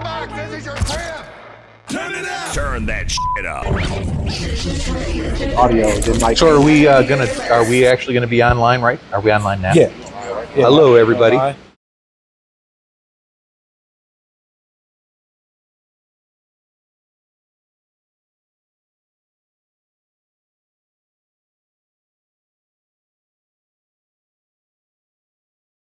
box. This is your crib. Turn it up. Turn that shit up. Audio. So are we actually gonna be online, right? Are we online now? Yeah. Hello, everybody.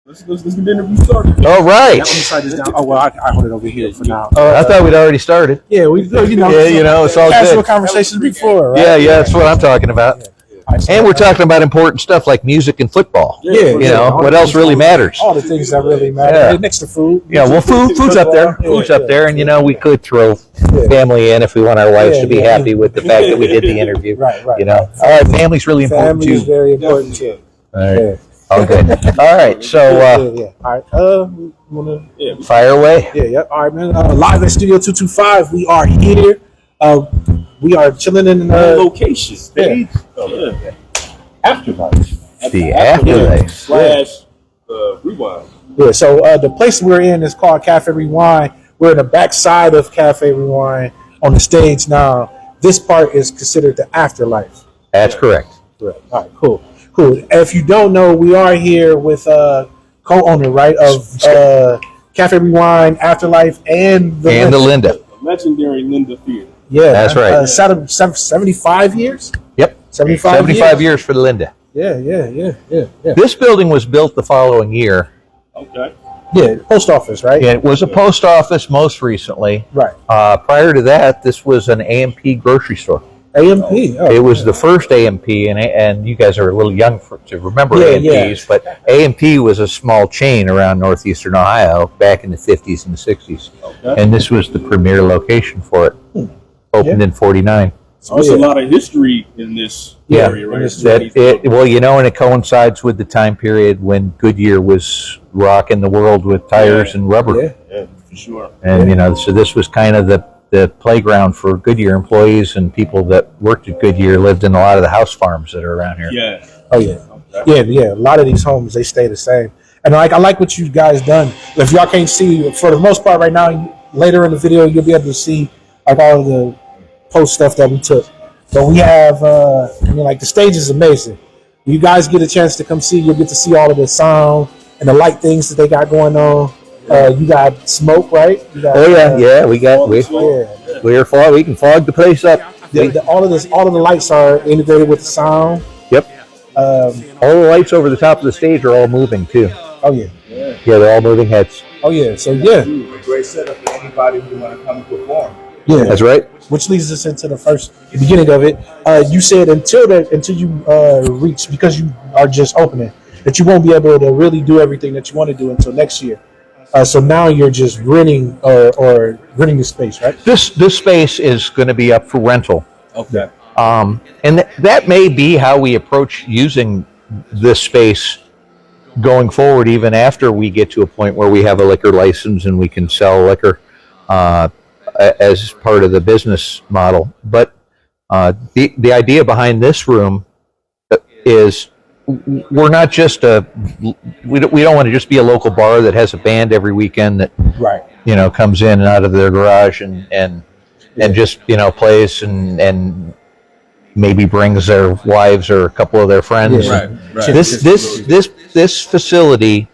Let's get the interview started. All right. Let me slide this down. Oh well, I hold it over here for now. I thought we'd already started. Yeah, we do. It's all casual good. conversations before, right? Yeah, that's what I'm talking about. And we're talking about important stuff like music and football. Yeah, what else really matters? All the things that really matter. Yeah. Next to food. Yeah, well, food's up there. Food's up there, and we could throw family in if we want our wives to be happy with the fact that we did the interview. Right. All right, family's really important Family is too. very important too. All right. Yeah. Okay. All right. So All right. fire away. Yep. All right, man. Live at Studio 225. We are here. We are chilling in Location. Stage. Afterlife. The Afterlife. Rewind. Yeah. So the place we're in is called Cafe Rewind. We're in the back side of Cafe Rewind on the stage now. This part is considered the Afterlife. That's correct. Correct. All right. Cool. If you don't know, we are here with co-owner, right, of Cafe Rewind, Afterlife, and the Linda. Legendary Linda Theater. Yeah, That's right. 75 years. Yep. 75 years for the Linda. Yeah. This building was built the following year. Okay. Yeah, post office, right? It was a post office most recently. Right. Prior to that, this was an AMP grocery store. AMP. Oh, It was the first AMP, and you guys are a little young to remember AMPs, but AMP was a small chain around northeastern Ohio back in the 50s and the 60s. Okay. And this was the premier location for it. Opened in 49. So there's a lot of history in this area, right? And it coincides with the time period when Goodyear was rocking the world with tires and rubber. Yeah, for sure. And, so this was kind of the playground for Goodyear employees, and people that worked at Goodyear lived in a lot of the house farms that are around here. Yeah. Oh, yeah. Okay. Yeah. A lot of these homes, they stay the same. And I like what you guys done. If y'all can't see, for the most part right now, later in the video, you'll be able to see like all of the post stuff that we took. But we have, the stage is amazing. You guys get a chance to come see, you'll get to see all of the sound and the light things that they got going on. You got smoke, right? You got, we can fog the place up. All of the lights are integrated with the sound. Yep. All the lights over the top of the stage are all moving too. Oh yeah. Yeah, they're all moving heads. Oh yeah. So A great setup for anybody who want to come and perform. Yeah, that's right. Which leads us into the beginning of it. You said until you reach, because you are just opening, that you won't be able to really do everything that you want to do until next year. So now you're just renting or renting the space, right? This space is going to be up for rental. Okay. And that may be how we approach using this space going forward, even after we get to a point where we have a liquor license and we can sell liquor as part of the business model. But the idea behind this room is we're not just we don't want to just be a local bar that has a band every weekend that comes in and out of their garage and just plays and maybe brings their wives or a couple of their friends. Right. This facility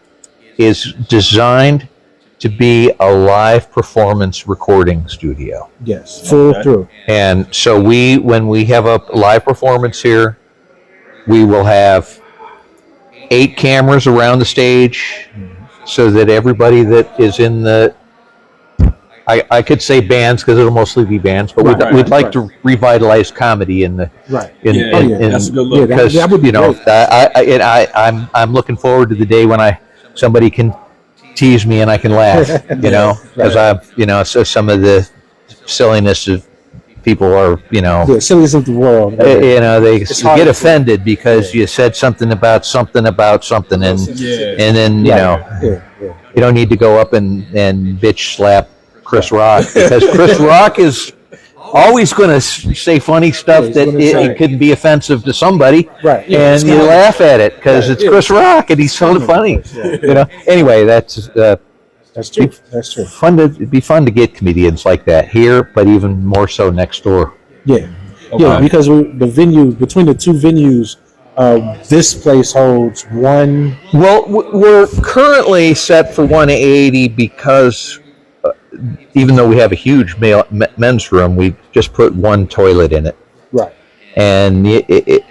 is designed to be a live performance recording studio. Yes, full through. And so when we have a live performance here, we will have 8 cameras around the stage, so that everybody that is in the, I could say bands because it'll mostly be bands, but we'd like to revitalize comedy in the that's a good look. because I'm looking forward to the day when somebody can tease me and I can laugh, because so some of the silliness of people are, the silliness of the world. They get offended because you said something about something, and then you don't need to go up and bitch slap Chris Rock, because Chris Rock is always going to say funny stuff that it could be offensive to somebody, right? And you laugh at it because it's Chris Rock and he's so funny. Anyway, that's That's true. That's true. It'd be fun to get comedians like that here, but even more so next door. Yeah, Okay. yeah. Because between the two venues, this place holds one. Well, we're currently set for 180 because even though we have a huge men's room, we just put one toilet in it. Right. And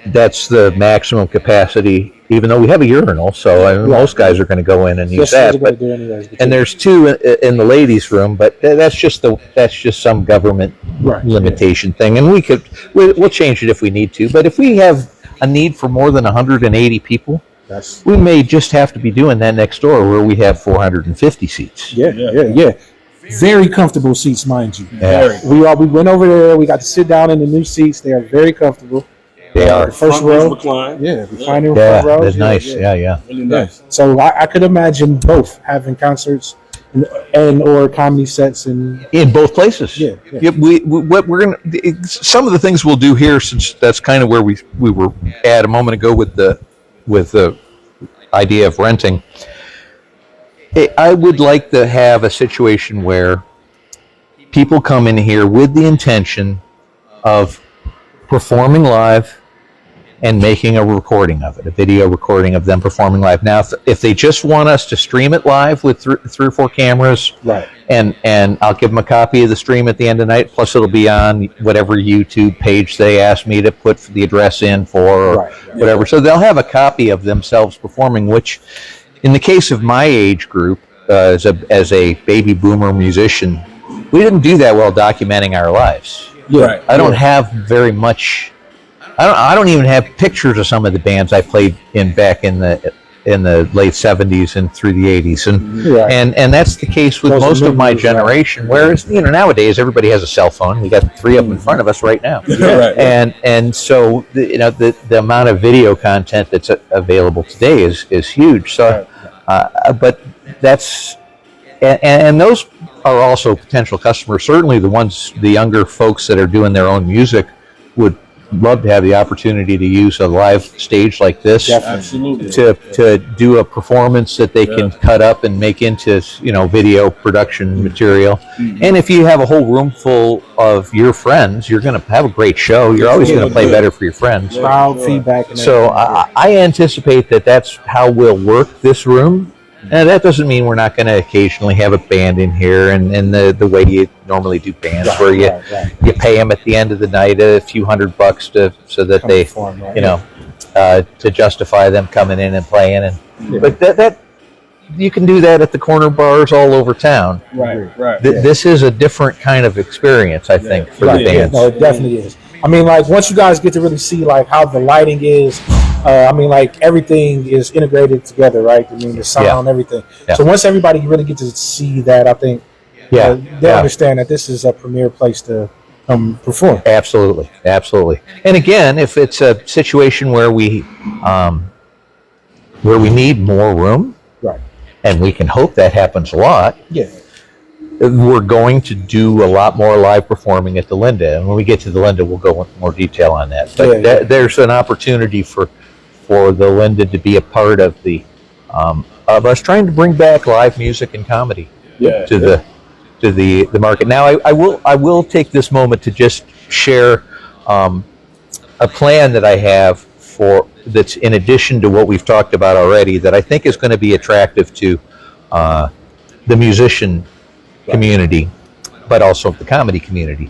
that's the maximum capacity, even though we have a urinal. So most guys are going to go in and use that. But, and there's two in the ladies' room, but that's just some government limitation thing. And we'll change it if we need to. But if we have a need for more than 180 people, we may just have to be doing that next door where we have 450 seats. Yeah. Very comfortable seats, mind you. Yeah. We went over there. We got to sit down in the new seats. They are very comfortable. They are. The first row. Recline. Yeah, reclining front row. That's nice. Yeah. Really nice. So I could imagine both having concerts and or comedy sets in both places. Yeah. What we're gonna some of the things we'll do here, since that's kind of where we were at a moment ago with the idea of renting. I would like to have a situation where people come in here with the intention of performing live and making a recording of it, a video recording of them performing live. Now, if they just want us to stream it live with three or four cameras, right, and I'll give them a copy of the stream at the end of the night, plus it'll be on whatever YouTube page they ask me to put the address in for, or whatever. So they'll have a copy of themselves performing, which, in the case of my age group, as a baby boomer musician, we didn't do that well documenting our lives. Yeah, I don't have very much. I don't even have pictures of some of the bands I played in back in the late 70s and through the 80s, and that's the case with most of my generation. Whereas nowadays everybody has a cell phone. We got three of them in front of us right now, and so the amount of video content that's available today is huge. So, but that's and those are also potential customers. Certainly, the younger folks that are doing their own music would love to have the opportunity to use a live stage like this. Absolutely. To do a performance that they can cut up and make into video production material. And if you have a whole room full of your friends, you're going to have a great show. You're always going to play better for your friends. Crowd feedback. And so I anticipate that's how we'll work this room. And that doesn't mean we're not going to occasionally have a band in here, and the way you normally do bands, where you pay them at the end of the night a few $100 so that they perform, to justify them coming in and playing. But that you can do that at the corner bars all over town. Right. This is a different kind of experience, I think, for the bands. No, it definitely is. I mean, like, once you guys get to really see like how the lighting is, everything is integrated together, right? I mean, the sound, everything. Yeah. So once everybody really gets to see that, I think they understand that this is a premier place to perform. Absolutely. And again, if it's a situation where we need more room, right, and we can hope that happens a lot. Yeah. We're going to do a lot more live performing at the Linda, and when we get to the Linda, we'll go into more detail on that. But there's an opportunity for the Linda to be a part of of us trying to bring back live music and comedy to the market. Now, I will take this moment to just share a plan that I have that's in addition to what we've talked about already, that I think is going to be attractive to the musician community, but also the comedy community.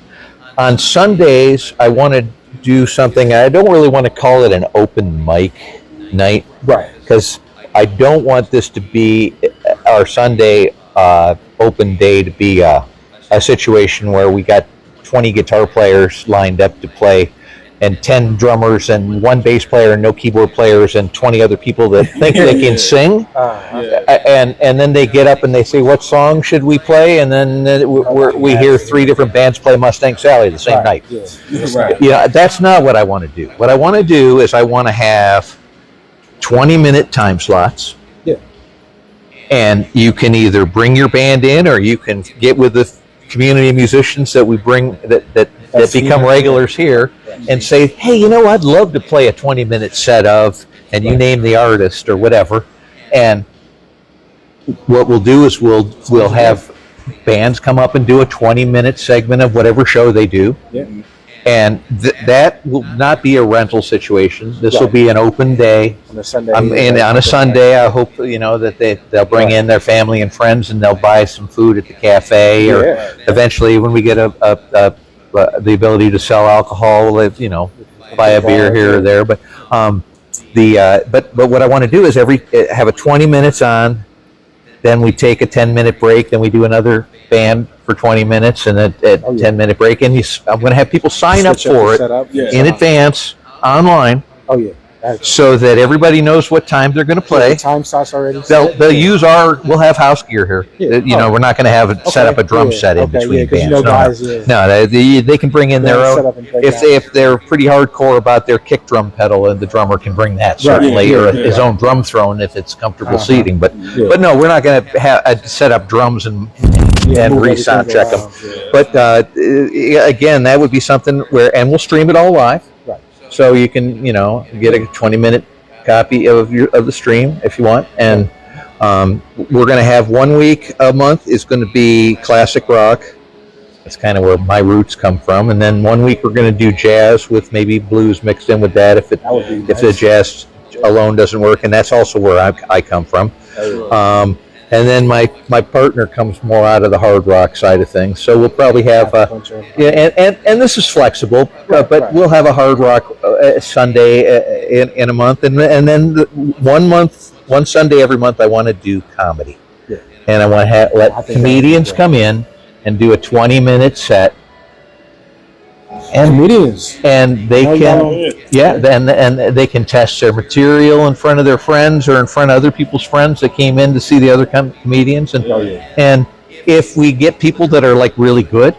On Sundays, I want to do something. I don't really want to call it an open mic night, right? Because I don't want this to be our Sunday open day to be a situation where we got 20 guitar players lined up to play, and 10 drummers and 1 bass player and no keyboard players and 20 other people that think they can sing. And then they get up and they say, what song should we play? And then we hear 3 different bands play Mustang Sally the same night. That's not what I want to do. What I want to do is I want to have 20-minute time slots. And you can either bring your band in, or you can get with the community musicians that we bring that become regulars here, and say, hey, I'd love to play a 20-minute set of, and you name the artist or whatever, and what we'll do is we'll have bands come up and do a 20-minute segment of whatever show they do. Yeah. And that will not be a rental situation. This will be an open day. On a Sunday. And on a Sunday, I hope that they'll bring in their family and friends, and they'll buy some food at the cafe. Or eventually, when we get the ability to sell alcohol, buy a beer here or there. But but what I want to do is have a 20 minutes on. Then we take a 10-minute break. Then we do another band for 20 minutes and a 10-minute break. And I'm going to have people sign up for it in advance online. Oh, yeah. So that everybody knows what time they're going to play. The time slots already. They'll use we'll have house gear here. Yeah. We're not going to have set up a drum set in between bands. No, they can bring in their own. If they're pretty hardcore about their kick drum pedal, and the drummer can bring that certainly, or his own drum throne if it's comfortable seating. But no, we're not going to set up drums and re-sound check them. But again, that would be something and we'll stream it all live. So you can, get a 20-minute copy of the stream if you want. And we're going to have 1 week a month is going to be classic rock. That's kind of where my roots come from. And then 1 week we're going to do jazz with maybe blues mixed in with that if the jazz alone doesn't work. And that's also where I come from. And then my partner comes more out of the hard rock side of things. So we'll probably have and this is flexible, but we'll have a hard rock Sunday in a month, and then 1 Sunday every month I want to do comedy, and I want to let comedians come in and do a 20-minute set. And comedians, and they and they can test their material in front of their friends or in front of other people's friends that came in to see the other comedians. And if we get people that are like really good,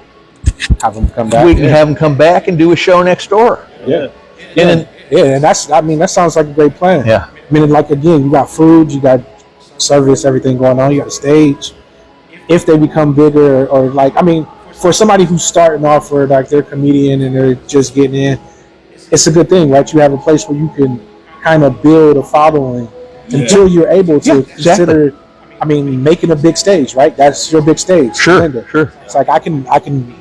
have them come back. We can have them come back and do a show next door. And that sounds like a great plan. Yeah, I mean, like again, you got food, you got service, everything going on. You got a stage. If they become bigger, or for somebody who's starting off, or like they're a comedian and they're just getting in, it's a good thing, right? You have a place where you can kind of build a following until you're able to consider, making a big stage, right? That's your big stage. Sure. It's like I can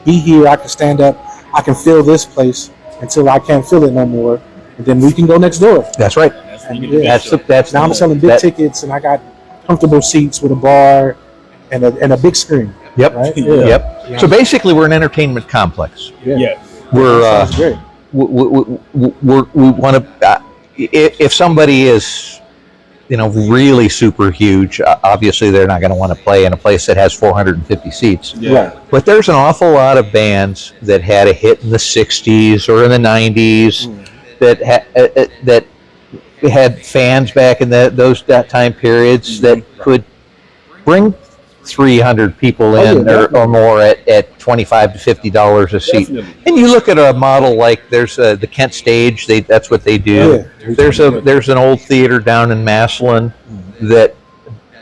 be here, I can stand up, I can fill this place until I can't fill it no more, and then we can go next door. That's right. That's now I'm selling big tickets, and I got comfortable seats with a bar and a big screen. Yep. Right? Yep. So basically, we're an entertainment complex. We're we want to. If somebody is, really super huge, obviously they're not going to want to play in a place that has 450 seats. Right. But there's an awful lot of bands that had a hit in the '60s or in the '90s that had fans back in that time periods that could bring 300 people in or more at $25 to $50 a seat. Definitely. And you look at a model like there's the Kent Stage, that's what they do. There's an old theater down in Massillon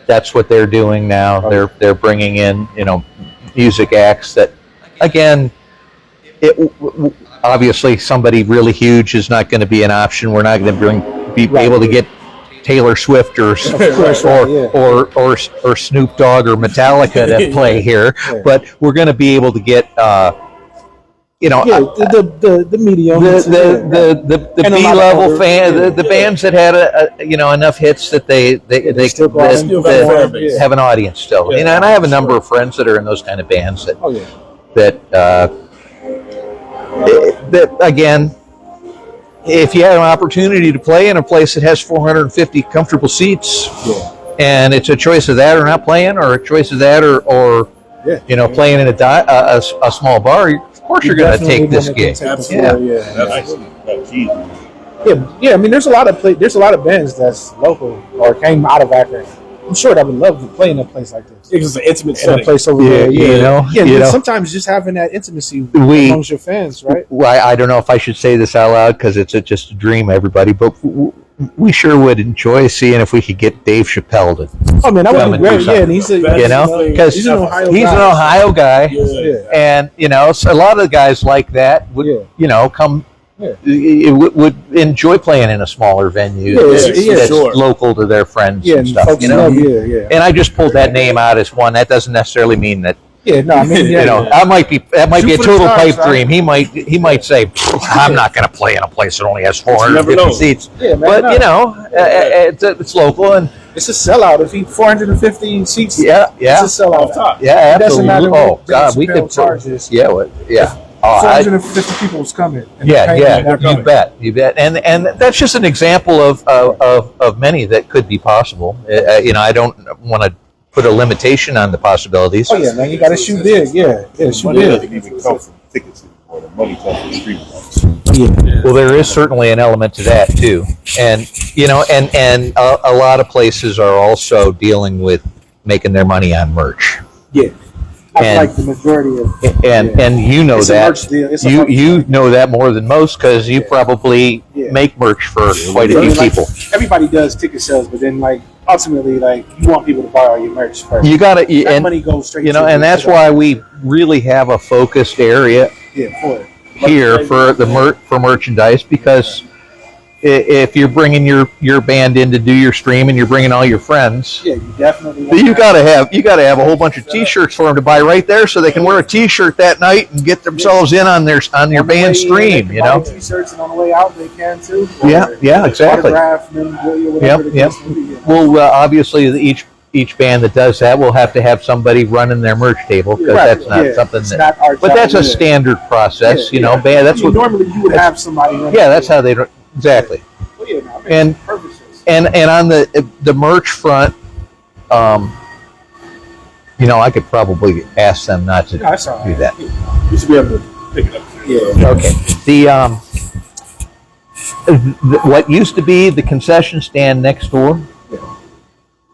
that's what they're doing now. They're bringing in music acts that, again, obviously somebody really huge is not going to be an option. We're not going to be able to get Taylor Swift or Snoop Dogg or Metallica to play here, but we're going to be able to get the medium, the B-level fan, the bands that had enough hits that they have an audience still. And I have a number of friends that are in those kind of bands that again, if you have an opportunity to play in a place that has 450 comfortable seats, and it's a choice of that or not playing, or a choice of that or playing in a small bar, of course you're going to take this gig. Absolutely. I mean, there's a lot of bands that's local or came out of Akron. I'm sure that would love to play in a place like this. It's an intimate setting. A place over there. Sometimes just having that intimacy amongst your fans, right? Well, I don't know if I should say this out loud because it's just a dream, everybody, but we sure would enjoy seeing if we could get Dave Chappelle to. Oh man, that would be great. Yeah, and he's because he's an Ohio guy, and so a lot of the guys like that would come would enjoy playing in a smaller venue that's sure. local to their friends and stuff. Folks love, yeah. And I just pulled that name out as one. That doesn't necessarily mean that. Yeah, no, I mean, You know, that might be a for the total stars, pipe dream. He might say, "I'm not going to play in a place that only has never 450 know. seats." Yeah, man, But no. you know, it's local, and it's a sellout. If he 450 seats, yeah, it's a sellout. Off top. yeah, It doesn't absolutely. matter Oh what God, Dave we could Chappelle charges. yeah. Oh, I, 450 people was coming. And yeah, paying yeah, that you money. bet, and that's just an example of many that could be possible. You know, I don't want to put a limitation on the possibilities. Oh yeah, man, you got to shoot big. Yeah, shoot Money big. doesn't even come from tickets anymore. The money comes from streaming rights. Yeah. Well, there is certainly an element to that too, and you know, and a lot of places are also dealing with making their money on merch. Yeah. I And- like the majority of And you know It's a that merch deal. It's a you merch deal. know that more than most because you Yeah. probably Yeah. make merch for quite a I few mean, like, people. everybody does ticket sales, but then like ultimately, like you want people to buy all your merch first. You got to, that and money goes straight. you know, to and that's why we really have a focused area for it. here for the merchandise, because if you're bringing your band in to do your stream and you're bringing all your friends, Yeah, you definitely. you got to have a whole bunch of T-shirts for them to buy right there, so they can wear a T-shirt that night and get themselves in on your band stream. You know. T-shirts, and on the way out they can too. Yeah, exactly. Autograph, memorabilia, whatever the Yep. case may be, yeah. Well, obviously each band that does that will have to have somebody running their merch table, because Right, that's not something it's that. not our But job, that's a yeah. standard process, you know. Yeah. Band. That's I mean, what. normally you would have somebody. running Yeah, that's it. how they exactly. Well, yeah, no, I mean, And- purposes. And on the merch front, you know, I could probably ask them not to No, that's all do right. that. You should be able to pick it up. Yeah. Okay. What used to be the concession stand next door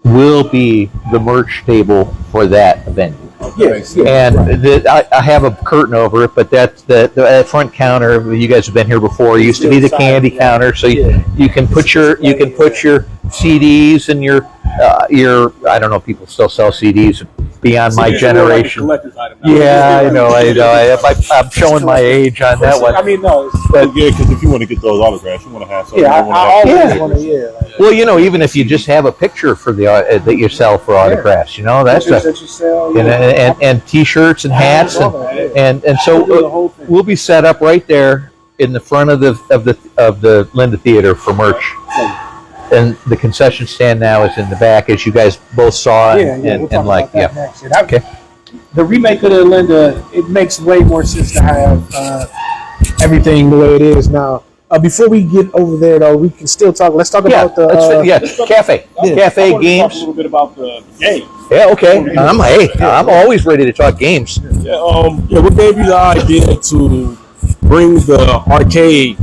will be the merch table for that venue. Yes, yeah. And I have a curtain over it, but that's the front counter. You guys have been here before. It used to be the candy counter, so you can put your CDs and your I don't know if people still sell CDs beyond my generation. Collector's item now. Yeah, I know. I'm showing my age on that one. I mean, no. It's, But Yeah, because if you want to get those autographs, you want to have something. yeah, you wanna I have- always Yeah. want to. Like, well, you know, even if you just have a picture for the that you sell for autographs, you know, that's pictures a, that you sell, and T-shirts and hats and so do the whole thing. we'll be set up right there in the front of the Linda Theater for merch, and the concession stand now is in the back, as you guys both saw, and, we'll talk and like about that next. And Okay. The remake of the Linda, it makes way more sense to have everything the way it is now. Before we get over there, though, we can still talk. Let's talk about the. cafe I wanted to talk a games. little bit about the game. Yeah, okay. I'm always ready to talk games. Yeah, what gave you the idea to bring the arcade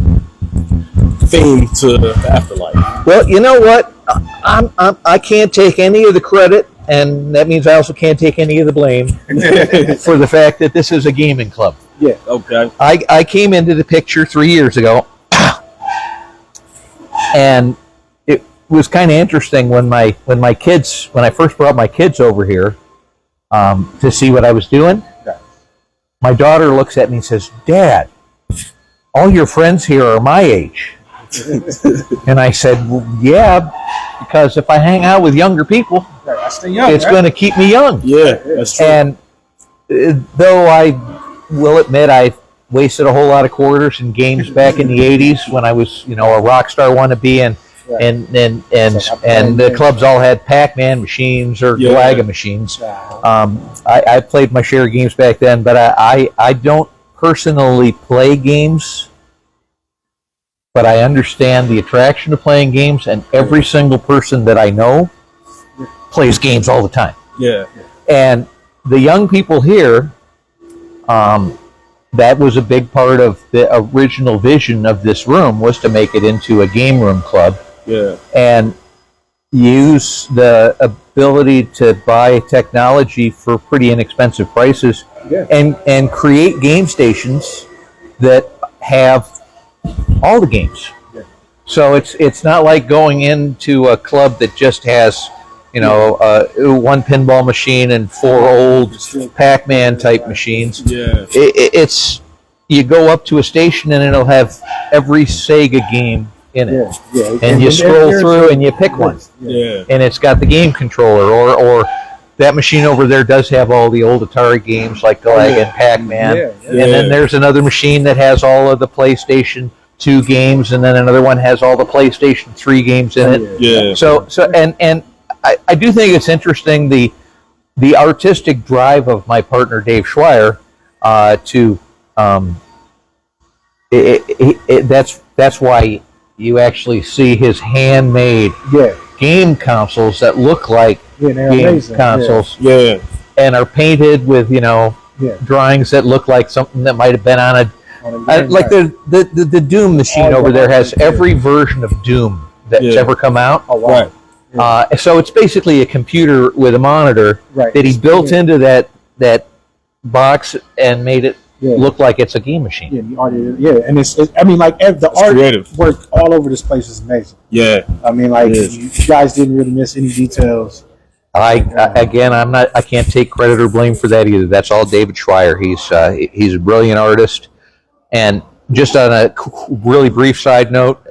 theme to the Afterlife? Well, you know what? I can't take any of the credit, and that means I also can't take any of the blame for the fact that this is a gaming club. Okay. I came into the picture 3 years ago, and it was kind of interesting when I first brought my kids over here to see what I was doing. My daughter looks at me and says, "Dad, all your friends here are my age." And I said, "Well, yeah, because if I hang out with younger people, I stay young, it's going to keep me young." Yeah, that's true. And though I will admit I wasted a whole lot of quarters in games back in the 80s when I was, you know, a rock star wannabe, and the clubs all had Pac-Man machines or Galaga machines. I played my share of games back then, but I don't personally play games, but I understand the attraction of playing games, and every single person that I know plays games all the time. Yeah. And the young people here, that was a big part of the original vision of this room, was to make it into a game room club. Yeah. And use the ability to buy technology for pretty inexpensive prices, and create game stations that have all the games. So it's not like going into a club that just has, you know, one pinball machine and 4 old Pac-Man type machines. Yeah. It's you go up to a station and it'll have every Sega game in it. And you scroll through and you pick one. And it's got the game controller, or that machine over there does have all the old Atari games like Galag and Pac-Man. And then there's another machine that has all of the PlayStation 2 games, and then another one has all the PlayStation 3 games in it. So I do think it's interesting the artistic drive of my partner Dave Schweier that's why you actually see his handmade game consoles that look like game consoles and are painted with drawings that look like something that might have been on like the Doom machine over there has every version of Doom that's ever come out. So it's basically a computer with a monitor that he built into that box and made it look like it's a game machine. And I mean, like the art work all over this place is amazing. I mean, like you guys didn't really miss any details. I can't take credit or blame for that either. That's all David Schweier. He's a brilliant artist. And just on a really brief side note,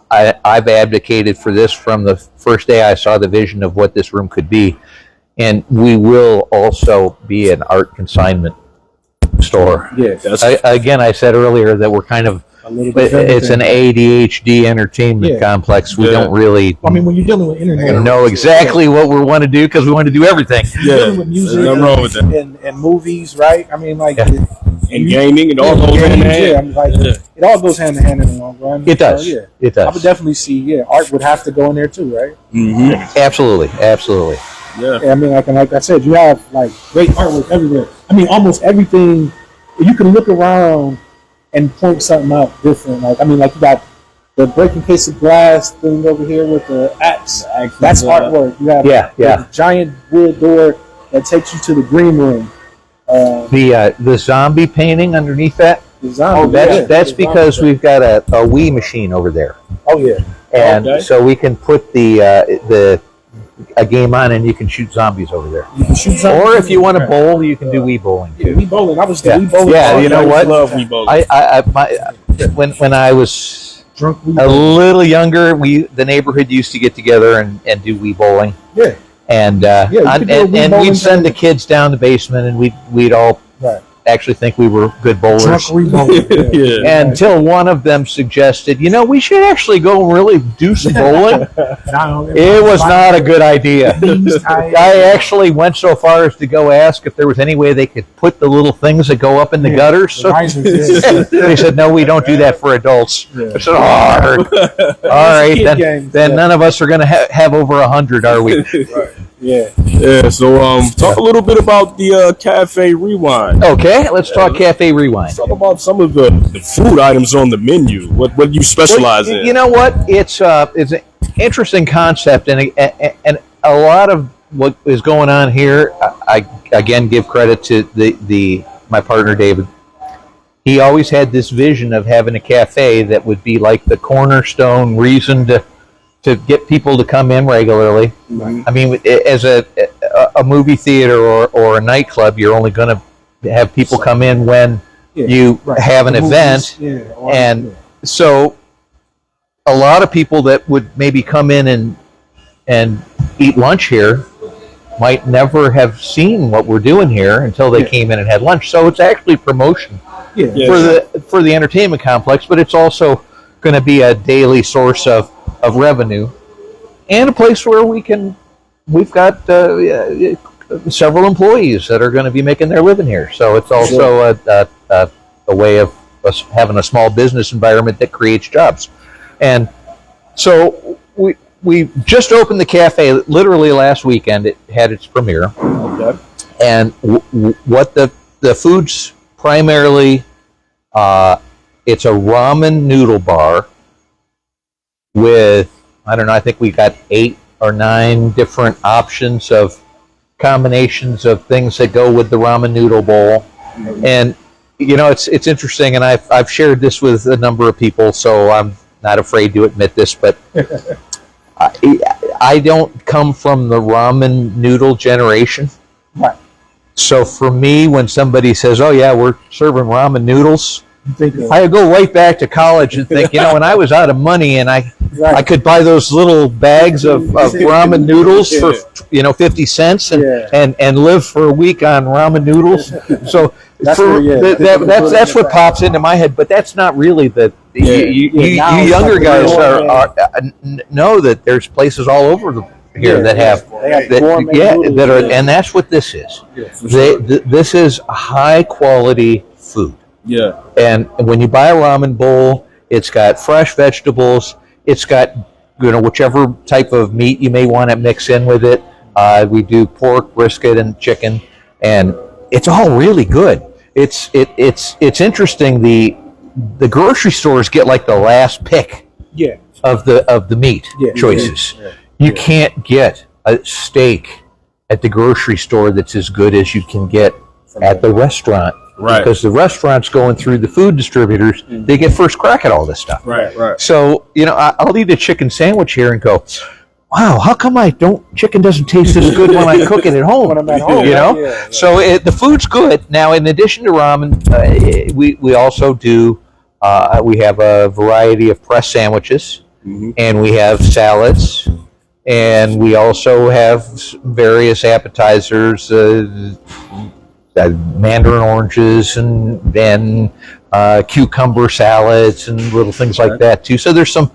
I've advocated for this from the first day I saw the vision of what this room could be. And we will also be an art consignment store. I said earlier that we're kind of it's an ADHD entertainment complex. We don't really. I mean, when you're dealing with internet, know exactly what we want to do because we want to do everything. Dealing with music, nothing wrong with that. And movies, right? I mean, like and gaming, and all goes hand in hand. I mean, like it all goes hand in hand in the long run. It does. So, it does. I would definitely see. Art would have to go in there too, right? Absolutely. I mean, like I said, you have like great artwork everywhere. I mean, almost everything. You can look around and point something out different. Like, I mean, like you got the breaking case of glass thing over here with the axe. That's artwork. You have the giant wood door that takes you to the green room. The zombie painting underneath that. That's because we've got a Wii machine over there. And so we can put a game on and you can shoot zombies over there. You can shoot zombies. Or if you want to bowl, you can do Wii bowling. Wii bowling. I was Wii bowling. You know what? I love Wii bowling. When I was a little younger, the neighborhood used to get together and do Wii bowling. And we'd send the kids down the basement, and we'd all actually think we were good bowlers. Until one of them suggested, we should actually go really do some bowling. It was not a good idea. I actually went so far as to go ask if there was any way they could put the little things that go up in the gutters. So they said, no, we don't do that for adults. I said, all right, then none of us are going to have over 100, are we? So talk a little bit about the Cafe Rewind. Okay, let's talk Cafe Rewind. Let's talk about some of the food items on the menu. What do you specialize in? You know what? It's an interesting concept, and a lot of what is going on here. I again give credit to my partner David. He always had this vision of having a cafe that would be like the cornerstone reason to get people to come in regularly. I mean, as a movie theater or a nightclub, you're only going to have people come in when you have an event. And so a lot of people that would maybe come in and eat lunch here might never have seen what we're doing here until they came in and had lunch. So it's actually promotion for the entertainment complex, but it's also going to be a daily source of revenue, and a place where we've got several employees that are going to be making their living here. So it's also a way of us having a small business environment that creates jobs. And so we just opened the cafe literally last weekend. It had its premiere. And what the food's primarily, it's a ramen noodle bar with, I don't know, I think we got 8 or 9 different options of combinations of things that go with the ramen noodle bowl. And it's interesting, and I've shared this with a number of people, so I'm not afraid to admit this, but I don't come from the ramen noodle generation. So for me, when somebody says, "Oh yeah, we're serving ramen noodles," I go right back to college and think, when I was out of money and I could buy those little bags of ramen noodles for 50 cents and live for a week on ramen noodles. So that's what pops into my head. But that's not really you younger guys know that there's places all over here that have that are, and that's what this is. This is high quality food. Yeah. And when you buy a ramen bowl, it's got fresh vegetables. It's got whichever type of meat you may want to mix in with it. We do pork, brisket, and chicken, and it's all really good. It's interesting. The grocery stores get like the last pick of the meat choices. You can't get a steak at the grocery store that's as good as you can get at the restaurant. Right. Because the restaurant's going through the food distributors, they get first crack at all this stuff. Right. So, I'll eat a chicken sandwich here and go, wow, how come chicken doesn't taste as good when I cook it at home? When I'm at home. So the food's good. Now, in addition to ramen, we also do, we have a variety of pressed sandwiches, and we have salads, and we also have various appetizers, mandarin oranges and cucumber salads and little things like that too. So there's some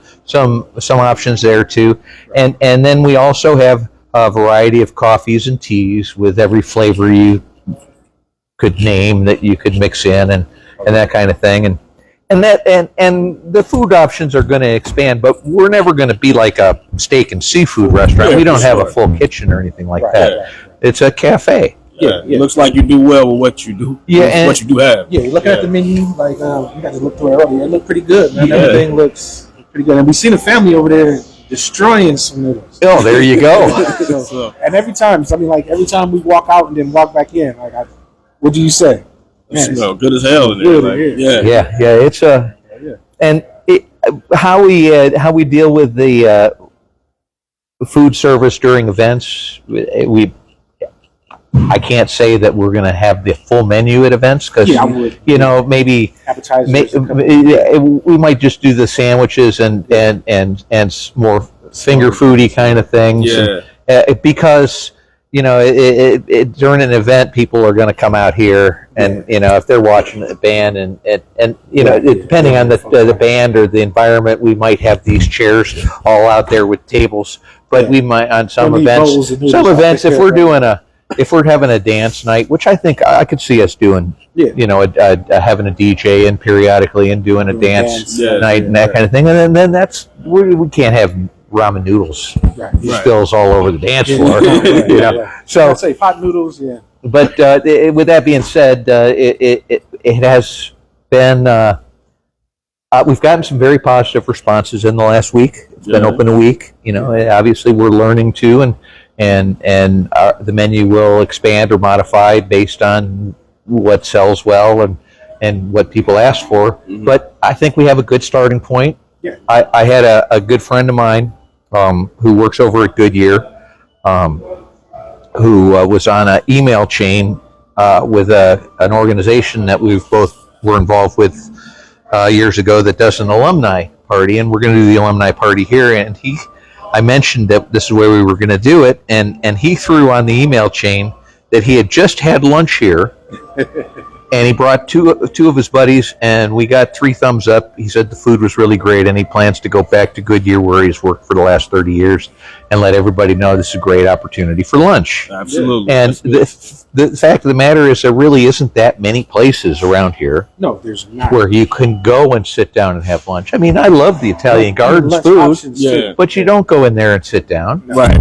options there too, and then we also have a variety of coffees and teas with every flavor you could name that you could mix in and that kind of thing. And the food options are going to expand, but we're never going to be like a steak and seafood restaurant. We don't have a full kitchen or anything like that. It's a cafe. It looks like you do well with what you do. What you do have. Yeah, looking at the menu, like you got to look through it earlier. It looked pretty good, man. Everything looks pretty good, and we seen a family over there destroying some noodles. Oh, there you go. And every time we walk out and then walk back in, what do you say? Man, it smells good as hell in there. Yeah. It's and how we deal with the food service during events. I can't say that we're going to have the full menu at events because maybe appetizers. We might just do the sandwiches and more finger foody kind of things. Because during an event, people are going to come out here, and if they're watching the band and depending on the band or the environment, we might have these chairs all out there with tables. But we might on some events, if we're having a dance night, which I think I could see us doing, having a DJ in periodically and doing a dance night and that kind of thing, and then we can't have ramen noodles spills all over the dance floor. So I'd say pot noodles, But with that being said, it has been. We've gotten some very positive responses in the last week. It's been open a week. Obviously we're learning too, and the menu will expand or modify based on what sells well and what people ask for. But I think we have a good starting point. I had a good friend of mine who works over at Goodyear, who was on an email chain with an organization that we've both were involved with years ago that does an alumni party, and we're going to do the alumni party here. And I mentioned that this is where we were going to do it, and he threw on the email chain that he had just had lunch here, and he brought two of his buddies, and we got 3 thumbs up. He said the food was really great, and he plans to go back to Goodyear, where he's worked for the last 30 years, and let everybody know this is a great opportunity for lunch. Absolutely. And the fact of the matter is there really isn't that many places around here. No, there's not. Where you can go and sit down and have lunch. I mean, I love the Italian Gardens food, but you don't go in there and sit down. Right.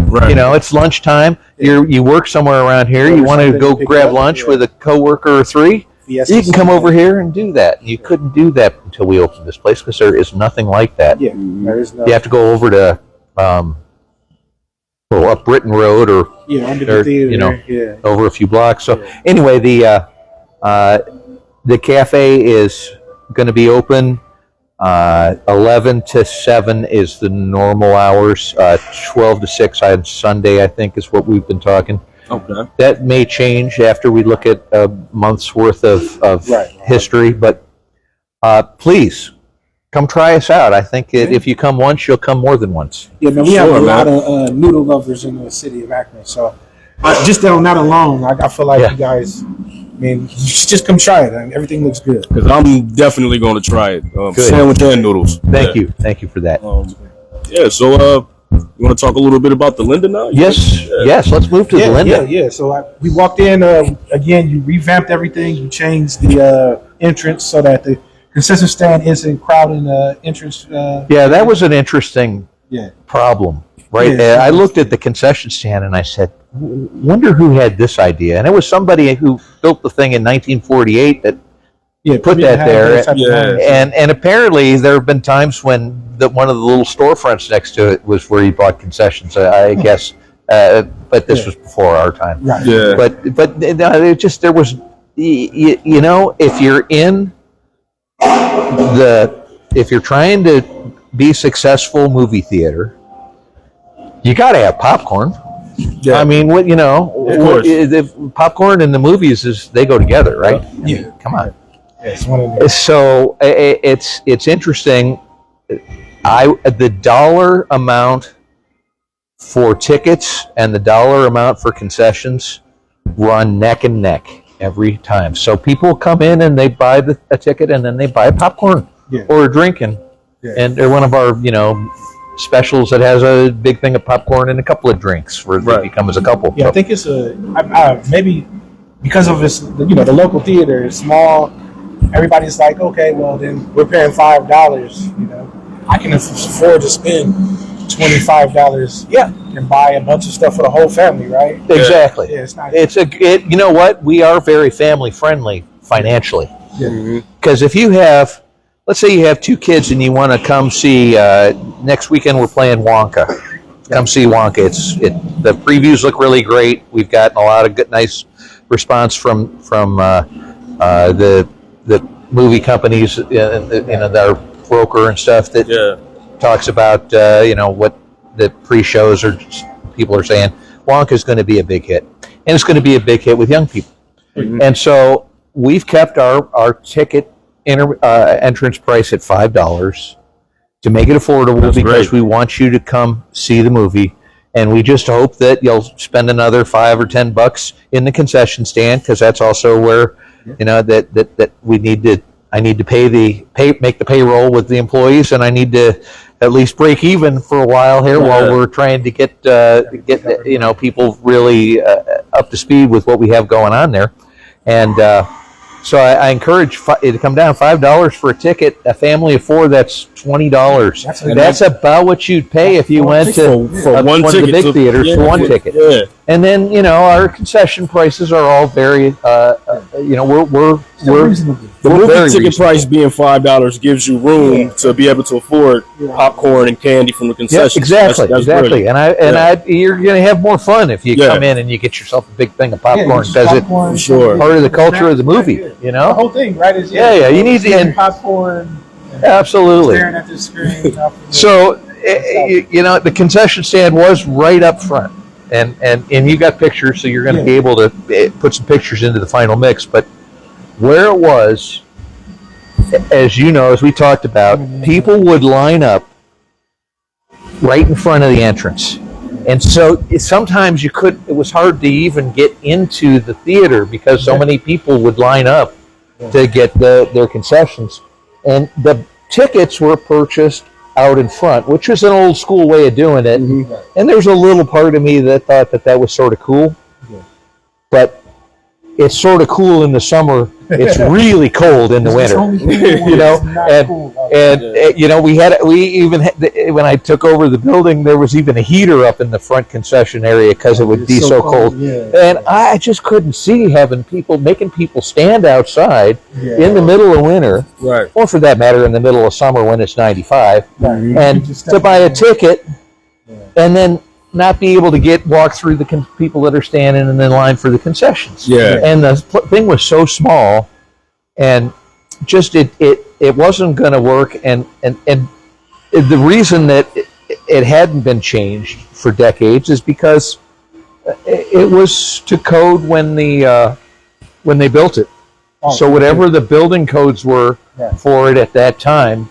It's lunchtime. You work somewhere around here. You want to go grab lunch with a coworker or 3. You can come over here and do that. You couldn't do that until we opened this place because there is nothing like that. Yeah, there is no. You have to go over to up Britton Road or under the theater, over a few blocks. So anyway, the cafe is going to be open 11 to 7 is the normal hours. 12 to 6 on Sunday, I think, is what we've been talking. Okay. That may change after we look at a month's worth of history, but please come try us out. I think if you come once, you'll come more than once. Yeah, man, we have a lot of noodle lovers in the city of Akron. So just that alone, I feel like you guys, I mean, just come try it. I mean, everything looks good. Because I'm definitely going to try it. Sandwich and noodles. Thank you for that. So you want to talk a little bit about the Linda now? Yes, let's move to the Linda. Yeah. So we walked in, again, you revamped everything. You changed the entrance so that the concession stand isn't crowding the entrance. That was an interesting problem, right? I looked at the concession stand and I said, wonder who had this idea. And it was somebody who built the thing in 1948 that put that there. And apparently there have been times when one of the little storefronts next to it was where he bought concessions, I guess. But this was before our time. Right. Yeah. But it just, there was, you know, if you're in if you're trying to be successful movie theater, you got to have popcorn. Yeah. I mean, what the popcorn and the movies they go together, right? Yeah. Come on. Yeah, so it's interesting. The dollar amount for tickets and the dollar amount for concessions run neck and neck every time. So people come in and they buy a ticket and then they buy popcorn or a drink, and they're one of our specials that has a big thing of popcorn and a couple of drinks where they come as a couple. Yeah, so. I think it's maybe because of this, the local theater is small. Everybody's like, okay, well then we're paying $5. I can afford to spend $25 and buy a bunch of stuff for the whole family, right? Exactly. Yeah, it's not. You know what? We are very family friendly financially. Because if you have, let's say you have two kids and you want to come see, next weekend we're playing Wonka. Come see Wonka. The previews look really great. We've gotten a lot of good, nice response from the movie companies, our broker and stuff that talks about what the pre-shows or people are saying. Wonka's going to be a big hit, and it's going to be a big hit with young people. And so we've kept our ticket entrance price at $5 to make it affordable. Because we want you to come see the movie, and we just hope that you'll spend another $5 or $10 in the concession stand, because that's also where that we need to. I need to make the payroll with the employees, and I need to at least break even for a while here while we're trying to get people really up to speed with what we have going on there. And so I encourage you to come down. $5 for a ticket. A family of four, that's $20. That's about what you'd pay if you went to one of the big theaters for one ticket. Yeah. And then our concession prices are all very the movie ticket price being $5 gives you room to be able to afford popcorn and candy from the concession. Exactly. And you're going to have more fun if you come in and you get yourself a big thing of popcorn, because it's part of the culture of the movie. The whole thing, right? Is you need to popcorn. Absolutely. Staring at the screen. So the concession stand was right up front, and you got pictures, so you're going to be able to put some pictures into the final mix, but. Where it was, as we talked about, people would line up right in front of the entrance. And so sometimes it was hard to even get into the theater because so many people would line up to get their concessions. And the tickets were purchased out in front, which is an old school way of doing it. And there's a little part of me that thought that was sort of cool. But it's sort of cool in the summer. It's really cold in the winter, when I took over the building, there was even a heater up in the front concession area because it would be so cold. And I just couldn't see making people stand outside in the middle of winter, or for that matter, in the middle of summer when it's 95, and to buy a ticket and then not be able to walk through the people that are standing in the line for the concessions. And the thing was so small, and just it wasn't going to work. And the reason that it hadn't been changed for decades is because it was to code when they built it. So whatever the building codes were for it at that time,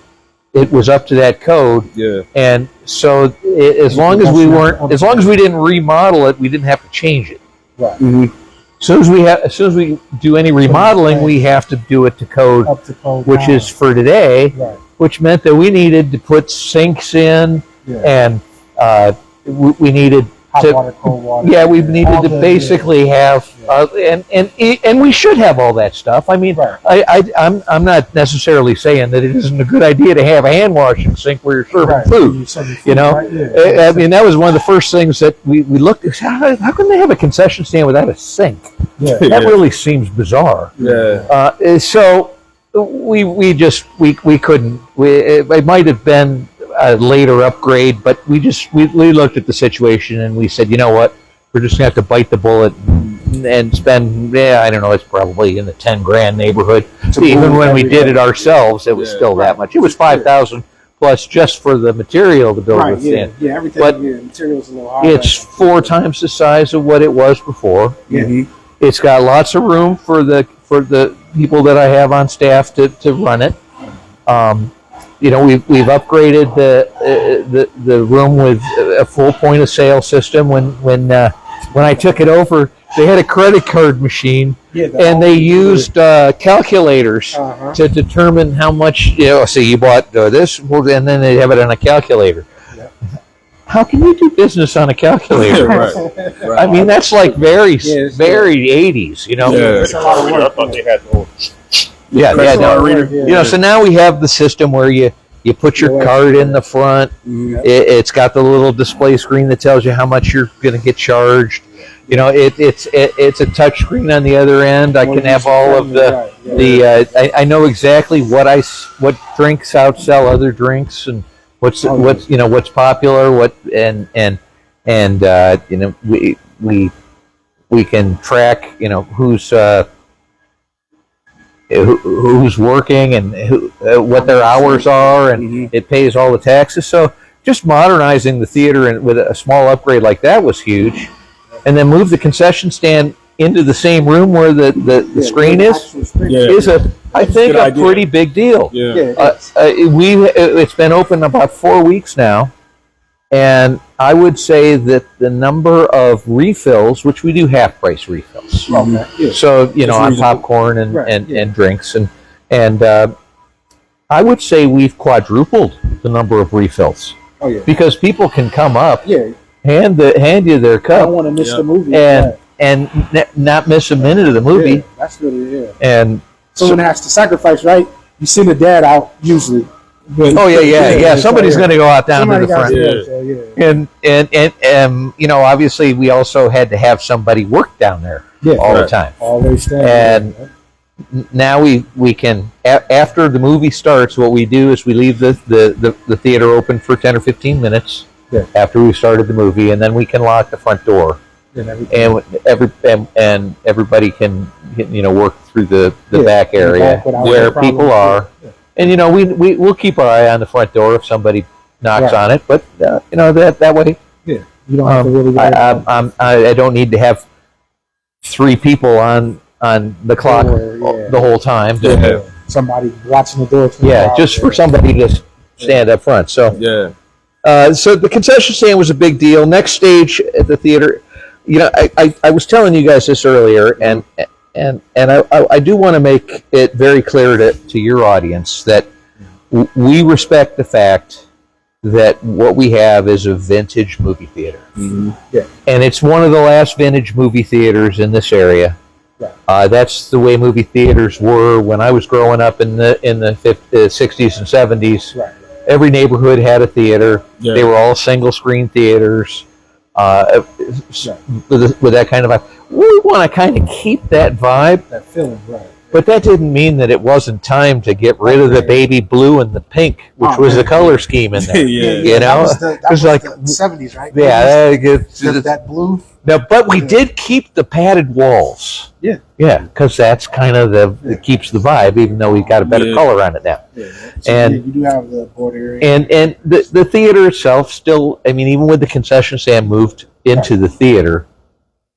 it was up to that code. Yeah. And so as long as we didn't remodel it, we didn't have to change it. Right. Mm-hmm. As soon as we do any remodeling, we have to do it to code, which is for today, which meant that we needed to put sinks in, and we needed hot water, cold water. Yeah, we needed to basically have, and we should have all that stuff. I mean, I'm not necessarily saying that it isn't a good idea to have a hand washing sink where you're serving food. You know, I mean, that was one of the first things that we looked at. How can they have a concession stand without a sink? That really seems bizarre. So we couldn't. It might have been a later upgrade, but we looked at the situation and we said, you know what, we're just gonna have to bite the bullet and spend, I don't know, it's probably in the $10,000 neighborhood. Even when we did it ourselves, it was still that much. It was $5,000 plus just for the material to build the stand. Yeah, everything. But material's a little higher. it's 4 times the size of what it was before. It's got lots of room for the people that I have on staff to run it. You know, we've upgraded the room with a full point of sale system. When I took it over, they had a credit card machine, and they used calculators to determine how much. You know, so you bought this, and then they have it on a calculator. How can you do business on a calculator? I mean, that's like very 80s. You know. It's a lot of work. I thought they had You know, so now we have the system where you put your card in the front. It's got the little display screen that tells you how much you're going to get charged. You know, it's a touch screen on the other end. I can have all of I know exactly what drinks outsell other drinks and what's popular, and you know, we can track, you know, who's working and what their hours are, and it pays all the taxes. So just modernizing the theater and with a small upgrade like that was huge. And then move the concession stand into the same room where the screen is I think a pretty big deal. It's been open about 4 weeks now, and I would say that the number of refills, which we do half price refills, so you know, on popcorn and drinks, and I would say we've quadrupled the number of refills because people can come up, hand you their cup. I don't want to miss the movie, and not miss a minute of the movie. That's really And someone has to sacrifice, right? You send the dad out usually. Somebody's going to go out down to the front. And you know, obviously, we also had to have somebody work down there all the time. Always stand. And now we can, after the movie starts, what we do is we leave the theater open for 10 or 15 minutes after we've started the movie, and then we can lock the front door. And everybody can, you know, work through the back area where people are. And you know, we'll keep our eye on the front door if somebody knocks on it. But you know, that way, you don't have to really. I don't need to have 3 people on the clock the whole time. Somebody watching the door. Just for somebody to stand up front. So so the concession stand was a big deal. Next stage at the theater. You know, I was telling you guys this earlier, and I do want to make it very clear to your audience that we respect the fact that what we have is a vintage movie theater, and it's one of the last vintage movie theaters in this area. That's the way movie theaters were when I was growing up in the 60s and 70s. Every neighborhood had a theater. They were all single screen theaters. With that kind of vibe, we want to kind of keep that vibe, that feeling, but that didn't mean that it wasn't time to get rid of the baby blue and the pink, which was the color scheme in there. You know, that was like the 70s, right? That blue. No, but we did keep the padded walls. Because that's kind of it keeps the vibe, even though we've got a better color on it now. So and you do have the border area. And the theater itself still, I mean, even with the concession stand moved into the theater,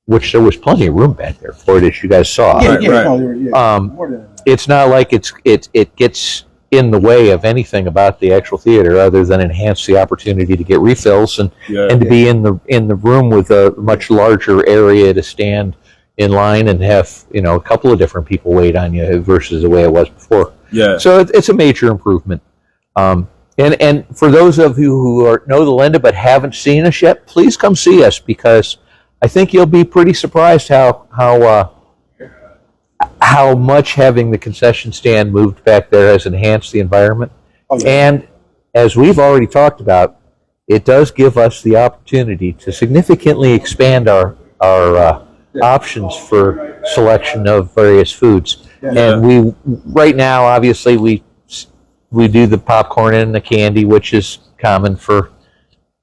which there was plenty of room back there for it, as you guys saw. Yeah, Right, yeah, right. no, yeah, more than that. It's not like it gets in the way of anything about the actual theater other than enhance the opportunity to get refills and to be in the room with a much larger area to stand in line and have a couple of different people wait on you versus the way it was before. Yeah. So it's a major improvement. And for those of you who know the Linda but haven't seen us yet, please come see us, because I think you'll be pretty surprised how much having the concession stand moved back there has enhanced the environment. Oh, yeah. And as we've already talked about, it does give us the opportunity to significantly expand our options for selection of various foods. And we right now, obviously, we do the popcorn and the candy, which is common for.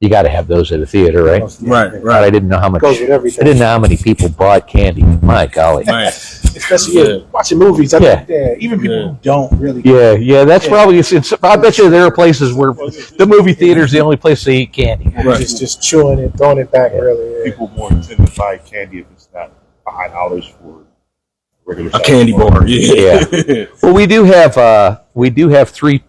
You got to have those at a theater, right? Right. But I didn't know how much. Goes with everything. I didn't know how many people bought candy. My golly. Man. Especially watching movies. I think, even people who don't really. Yeah. That's probably. I bet you there are places where the movie theater is the only place they eat candy. Right. Just chewing it, throwing it back early. People more tend to buy candy if it's not $5 for regular A candy bar. Yeah. Well, we do have three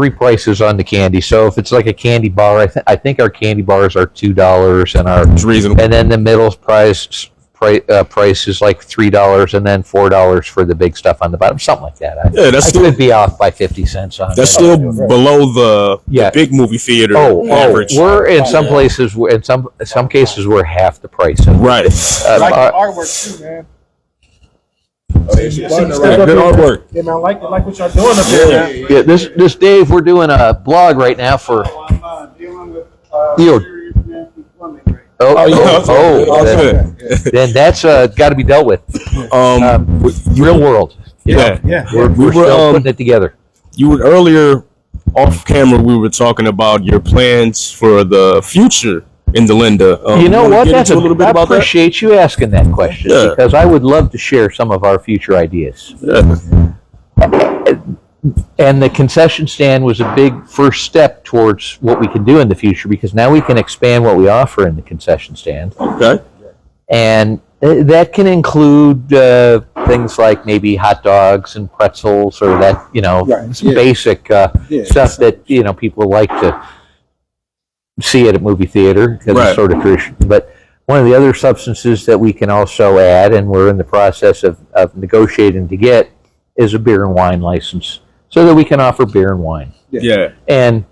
prices on the candy. So if it's like a candy bar, I think our candy bars are $2 and It's reasonable. and then the middle price is like $3 and then $4 for the big stuff on the bottom, something like that. That's I still could be off by 50 cents on that's that. still below the big movie theater average. We're in some places, in some cases, we're half the price of Right. Like the artwork too, man. Good artwork. Yeah, man, I like what y'all doing up there, man. Yeah, this Dave, we're doing a blog right now for. I'm dealing with You- serious nasty plumbing right Then that's got to be dealt with. Real world. Yeah. We're We were, still putting it together. You were earlier off camera. We were talking about your plans for the future in the Linda. You know wanna what? get into a little bit I about that? appreciate you asking that question, because I would love to share some of our future ideas. Yeah. And the concession stand was a big first step towards what we can do in the future, because now we can expand what we offer in the concession stand. Okay. And that can include things like maybe hot dogs and pretzels, or that, some basic stuff that, people like to see at a movie theater, because it's sort of tradition. But one of the other substances that we can also add, and we're in the process of negotiating to get, is a beer and wine license, so that we can offer beer and wine. Yeah. And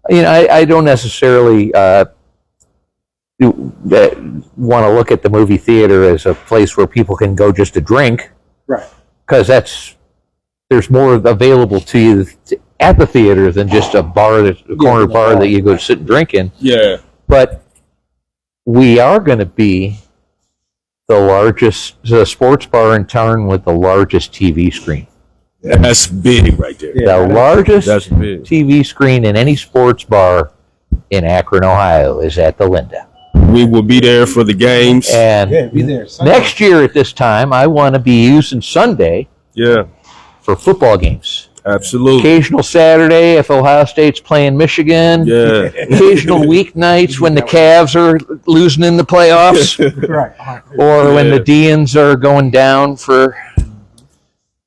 I don't necessarily want to look at the movie theater as a place where people can go just to drink, Right. because there's more available to you at the theater than just a corner bar that you go to sit and drink in. Yeah. But we are going to be the largest sports bar in town with the largest TV screen. That's big right there. The largest That's big. TV screen in any sports bar in Akron, Ohio, is at the Linda. We will be there for the games. And Be there. Sunday. next year at this time, I want to be using Sunday Yeah. for football games. Absolutely. Occasional Saturday if Ohio State's playing Michigan. Yeah. Occasional weeknights when the Cavs are losing in the playoffs, Right. or when the Deans are going down for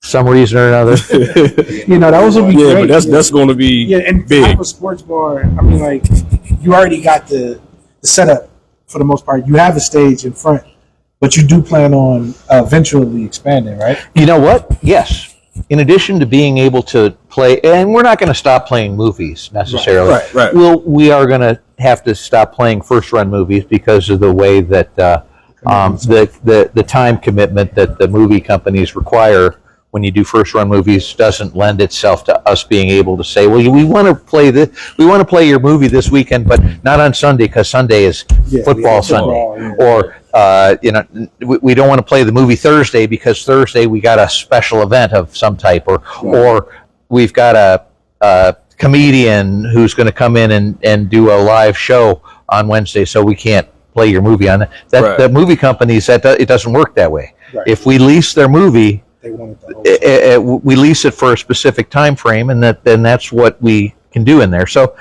some reason or another. That was would be Yeah, great. but that's going to be and big. type of sports bar. I mean, like, you already got the setup for the most part. You have a stage in front, but you do plan on eventually expanding, right? You know what? Yes. In addition to being able to play, and we're not going to stop playing movies necessarily. Right. We are going to have to stop playing first-run movies because of the way that the time commitment that the movie companies require when you do first-run movies doesn't lend itself to us being able to say, well, we want to play your movie this weekend, but not on Sunday, because Sunday is football Sunday, or we don't want to play the movie Thursday because Thursday we got a special event of some type, or we've got a comedian who's going to come in and do a live show on Wednesday, so we can't play your movie on that. The movie companies, it doesn't work that way. Right. If we lease their movie, They wanted the whole we lease it for a specific time frame, and then that's what we can do in there. So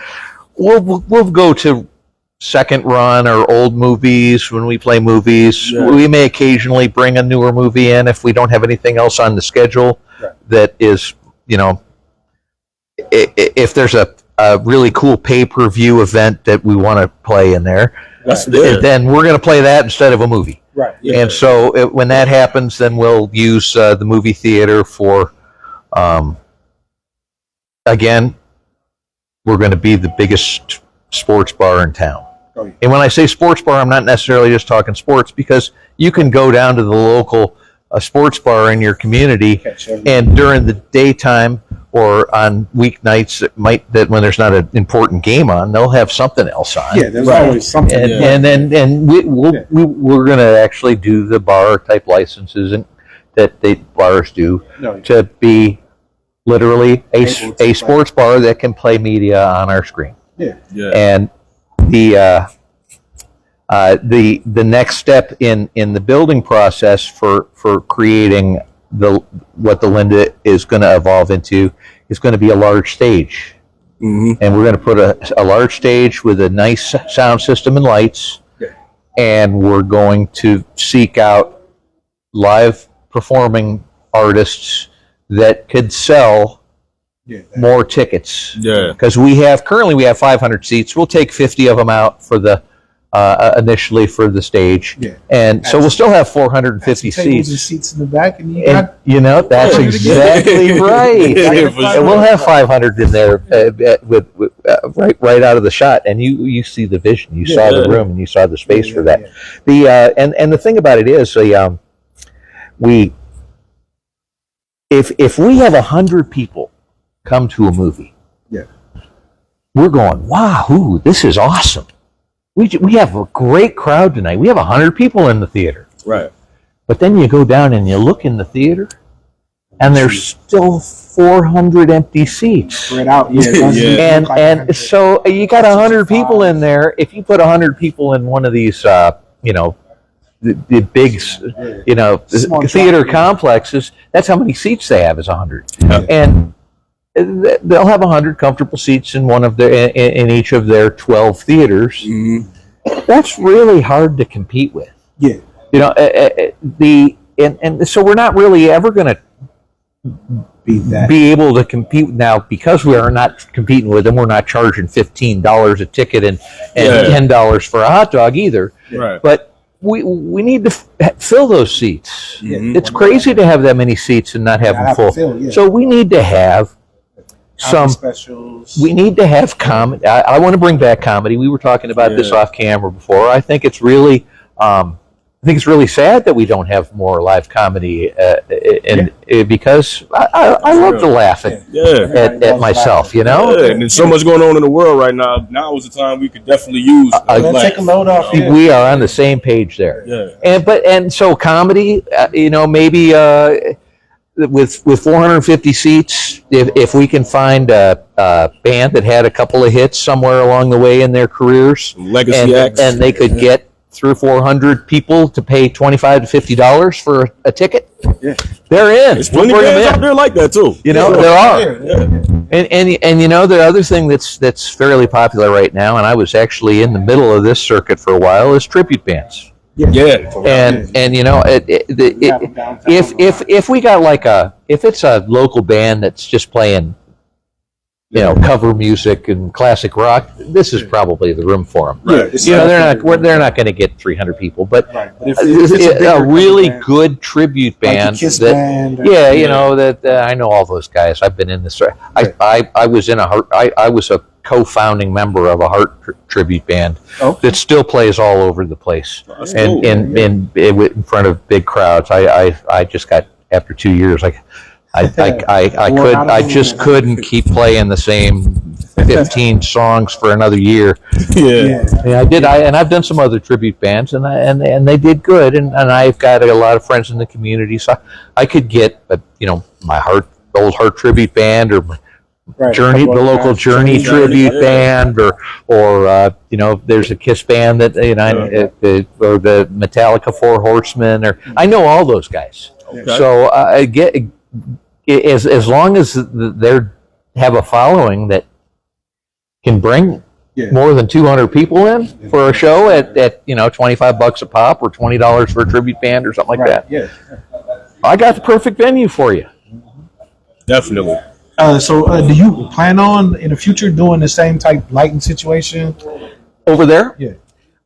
we'll go to second run or old movies when we play movies. Yeah. We may occasionally bring a newer movie in if we don't have anything else on the schedule that is, if there's a really cool pay-per-view event that we want to play in there, then we're going to play that instead of a movie. Right. Yeah. And so when that happens, then we'll use the movie theater for, again, we're going to be the biggest sports bar in town. Oh, yeah. And when I say sports bar, I'm not necessarily just talking sports, because you can go down to the local sports bar in your community, and during the daytime or on weeknights that when there's not an important game on, they'll have something else on. Yeah, there's always something. And we're going to actually do the bar type licenses that the bars do to be literally a sports bar that can play media on our screen. Yeah. And the next step in the building process for creating what the Linda is going to evolve into is going to be a large stage. Mm-hmm. And we're going to put a large stage with a nice sound system and lights, and we're going to seek out live performing artists that could sell more tickets. Yeah. Because currently we have 500 seats. We'll take 50 of them out for the initially for the stage, and so we'll still have 450 tables seats. and seats in the back, and That's exactly right. And we'll have 500 in there with right out of the shot, and you see the vision. You saw the room, and you saw the space for that. And the thing about it is, if we have 100 people come to a movie, we're going, wow, this is awesome. We have a great crowd tonight. We have 100 people in the theater. Right. But then you go down and you look in the theater, and there's still 400 empty seats. spread out. And so you got 100 people in there. If you put 100 people in one of these, the big, theater complexes, that's how many seats they have is 100. Yeah. And they'll have 100 comfortable seats in in each of their 12 theaters. Mm-hmm. That's really hard to compete with. Yeah. So we're not really ever going to be able to compete now, because we are not competing with them. We're not charging $15 a ticket and $10 for a hot dog either. Right. But we need to fill those seats. Mm-hmm. It's crazy to have that many seats and not have them full. So we need to have some specials. We need to have comedy. I want to bring back comedy. We were talking about this off camera before. I think it's really sad that we don't have more live comedy, because I love to laugh at myself, Yeah, and there's so much going on in the world right now. Now is the time we could definitely use. Take a load off. We are on the same page there. Yeah. And so comedy, maybe with 450 seats, if we can find a band that had a couple of hits somewhere along the way in their careers, legacy acts, and they could get 300 or 400 people to pay $25 to $50 for a ticket, they're in. There's plenty of bands out there like that too. There are. And the other thing that's fairly popular right now, and I was actually in the middle of this circuit for a while, is tribute bands. If we got if it's a local band that's just playing cover music and classic rock, this is probably the room for them. Right. They're not going to get 300 people, but if it's a really good tribute band, I know all those guys. I've been in this. I was in I was a co-founding member of a Heart tribute band that still plays all over the place, and in front of big crowds. I just got, after 2 years, I just couldn't keep playing the same 15 songs for another year. I did. I've done some other tribute bands, and they did good. And I've got a lot of friends in the community, so I could get my old Heart tribute band, or Journey, the local Journey tribute band, or there's a Kiss band that or the Metallica Four Horsemen, or I know all those guys. So I get. As long as they have a following that can bring more than 200 people in for a show at $25 a pop or $20 for a tribute band or something like that. Yeah. I got the perfect venue for you. Definitely. So do you plan on in the future doing the same type lighting situation? Over there? Yeah.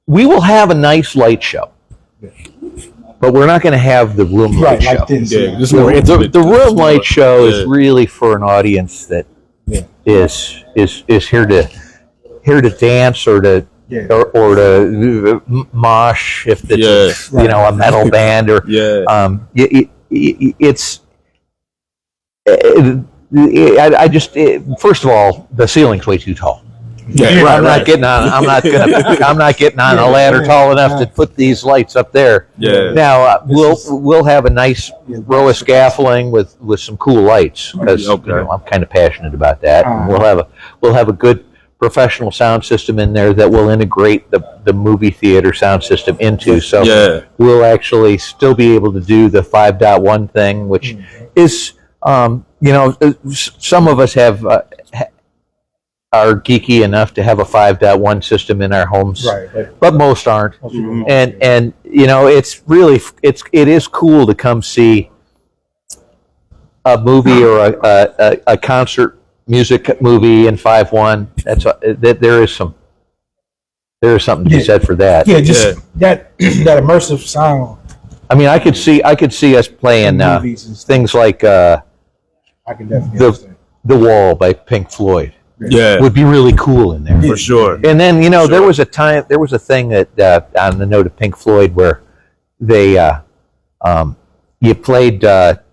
We will have a nice light show. But we're not going to have the room light show. Like this. Yeah, just more intimate. The room light show is really for an audience that is here to dance or to or to mosh if it's a metal band or I just first of all, the ceiling's way too tall. I'm not getting on a ladder tall enough to put these lights up there. Yeah. Now we'll have a nice row of scaffolding with some cool lights because I'm kind of passionate about that. And we'll have a good professional sound system in there that will integrate the movie theater sound system into. So we'll actually still be able to do the 5.1 thing, which is some of us are geeky enough to have a 5.1 system in our homes, but most aren't. And it is cool to come see a movie or a concert music movie in 5.1. There is something to be said for that. Yeah, just that immersive sound. I mean, I could see us playing things like I can definitely The Wall by Pink Floyd. Yeah, would be really cool in there for sure. And then there was a thing that on the note of Pink Floyd where they you played Dark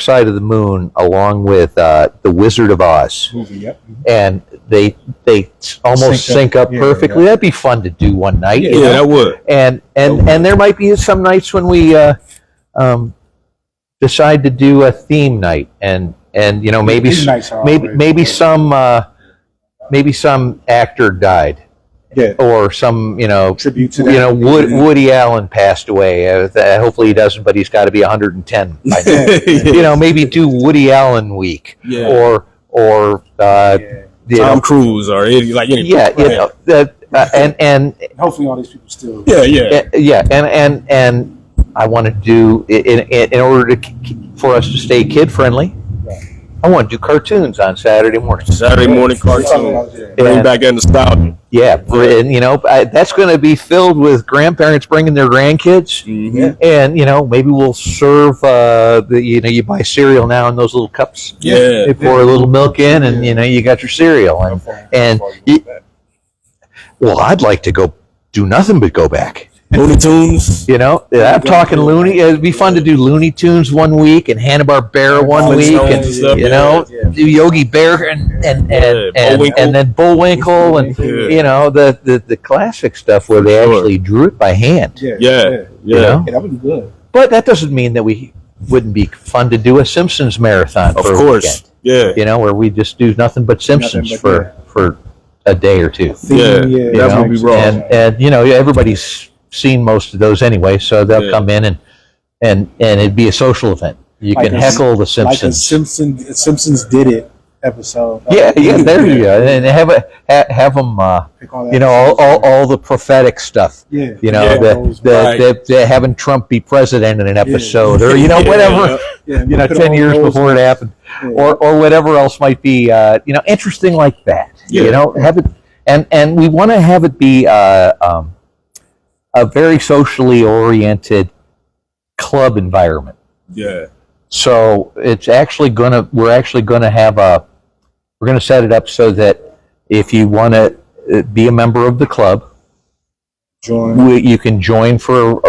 Side of the Moon along with The Wizard of Oz, and they almost sync up perfectly. That'd be fun to do one night. Yeah, that would. And there might be some nights when we decide to do a theme night and maybe some actor died, or some tribute to that. Woody Allen passed away. Hopefully he doesn't, but he's got to be 110 by now. Maybe do Woody Allen week, or Tom Cruise or anybody. And hopefully all these people still. And I want to do in order for us to stay kid friendly. I want to do cartoons on Saturday morning. Cartoons. Bring back in nostalgia. Yeah, and that's going to be filled with grandparents bringing their grandkids, and maybe we'll serve you buy cereal now in those little cups. Yeah, they pour a little milk in, and you got your cereal, and I'd like to go do nothing but go back. Looney Tunes. I'm talking Looney. It'd be fun to do Looney Tunes one week and Hanna-Barbera one week, and do Yogi Bear and then Bullwinkle and the classic stuff where they actually drew it by hand. Yeah, that would be good. But that doesn't mean that we wouldn't be fun to do a Simpsons marathon. Of course, where we just do nothing but Simpsons for a day or two. That would be wrong. And everybody's seen most of those anyway, so they'll come in and it'd be a social event. You can heckle the Simpsons. Like a Simpsons did it episode. There you go. And have them, all the prophetic stuff. Having Trump be president in an episode, or whatever. 10 years before it happened, or whatever else might be, interesting like that. Have it, and we want to have it be a very socially oriented club environment. Yeah. So we're actually going to set it up so that if you want to be a member of the club, you can join for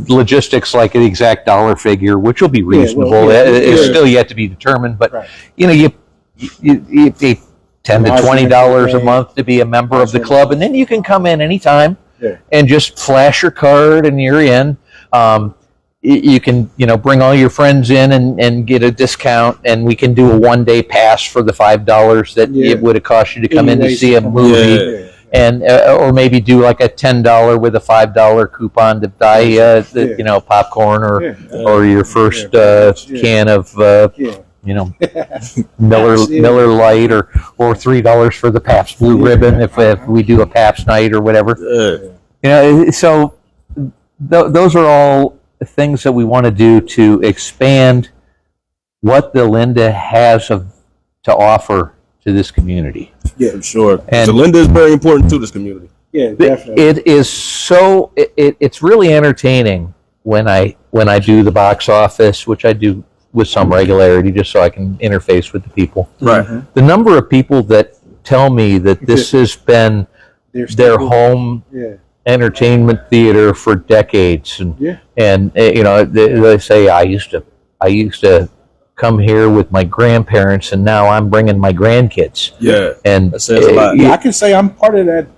logistics like the exact dollar figure, which will be reasonable. It's still yet to be determined, but you pay $10 to $20 a month to be a member of the club, and then you can come in anytime. And just flash your card and you're in. You can, bring all your friends in and get a discount, and we can do a one-day pass for the $5 that it would have cost you to come in to see a movie, and or maybe do like a $10 with a $5 coupon to buy popcorn or your first can of Miller Lite or $3 for the Pabst Blue Ribbon if we do a Pabst night or whatever. So those are all things that we want to do to expand what the Linda has to offer to this community. Yeah, for sure. And so Linda is very important to this community. Yeah, definitely. It is so. It's really entertaining when I do the box office, which I do with some regularity, just so I can interface with the people. Right. The number of people that tell me that this has been their home entertainment theater for decades, and they say I used to come here with my grandparents, and now I'm bringing my grandkids. Yeah, and that says a lot. Yeah, I can say I'm part of that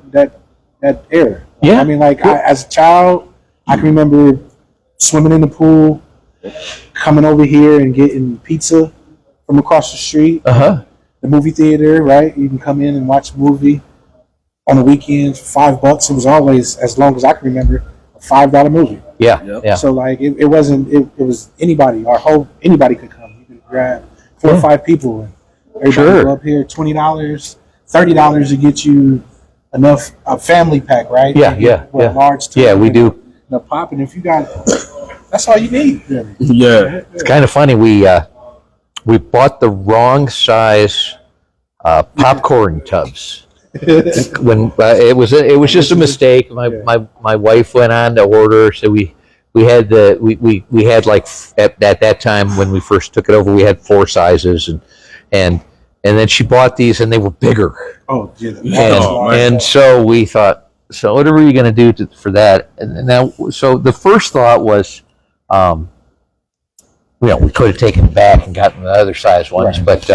era. Yeah, I mean, as a child, I can remember swimming in the pool, coming over here and getting pizza from across the street. Uh-huh. The movie theater, right? You can come in and watch a movie on the weekends for $5. It was always, as long as I can remember, a $5 movie. Yeah. So it wasn't. It was anybody. Anybody could come. You could grab 4 or 5 people, and everybody go up here. $20, $30 to get you enough a family pack, right? Large. We do. The pop, and if you got, that's all you need. Really. Yeah. It's kind of funny. We bought the wrong size popcorn tubs. When it was just a mistake. My wife went on to order, so we had like at that time when we first took it over, we had 4 sizes, and then she bought these, and they were bigger. Oh, yeah. And so we thought, so what are we going to do for that? And now, so the first thought was, we could have taken it back and gotten the other size ones, but we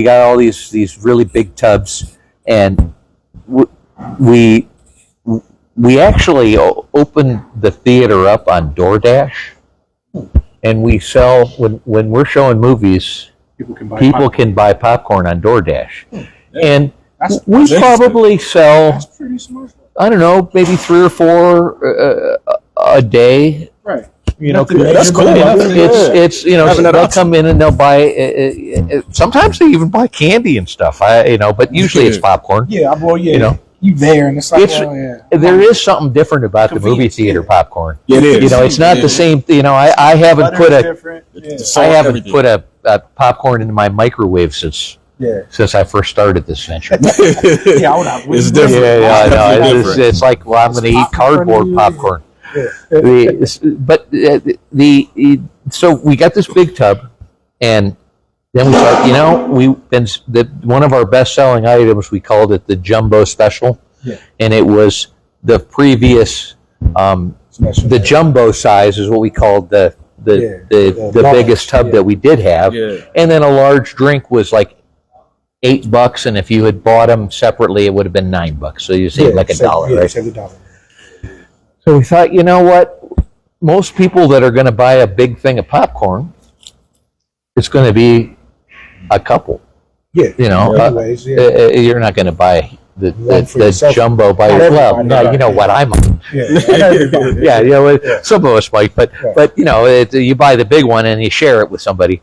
got all these really big tubs, and we actually opened the theater up on DoorDash, and we sell when we're showing movies. People can buy popcorn on DoorDash, and we probably sell, I don't know, maybe 3 or 4 a day. Right. That's cool. It's they'll come in and they'll buy. Sometimes they even buy candy and stuff. But usually it's popcorn. Yeah, you there, and it's like, there is something different about the movie theater popcorn. Yeah, it is. It's not the same. I haven't put a popcorn into my microwave since I first started this venture. It's different. It's like, well, I'm going to eat cardboard popcorn. So we got this big tub, and then we thought, one of our best-selling items, we called it the Jumbo Special, and it was the previous, the jumbo size is what we called the biggest tub that we did have, and then a large drink was like $8, and if you had bought them separately, it would have been $9. So you saved like $1, right? Saved $1. So we thought, you know what? Most people that are going to buy a big thing of popcorn, it's going to be a couple. Yeah. You're not going to buy the jumbo by yourself. No, you know what I'm. Some of us might, but you buy the big one and you share it with somebody.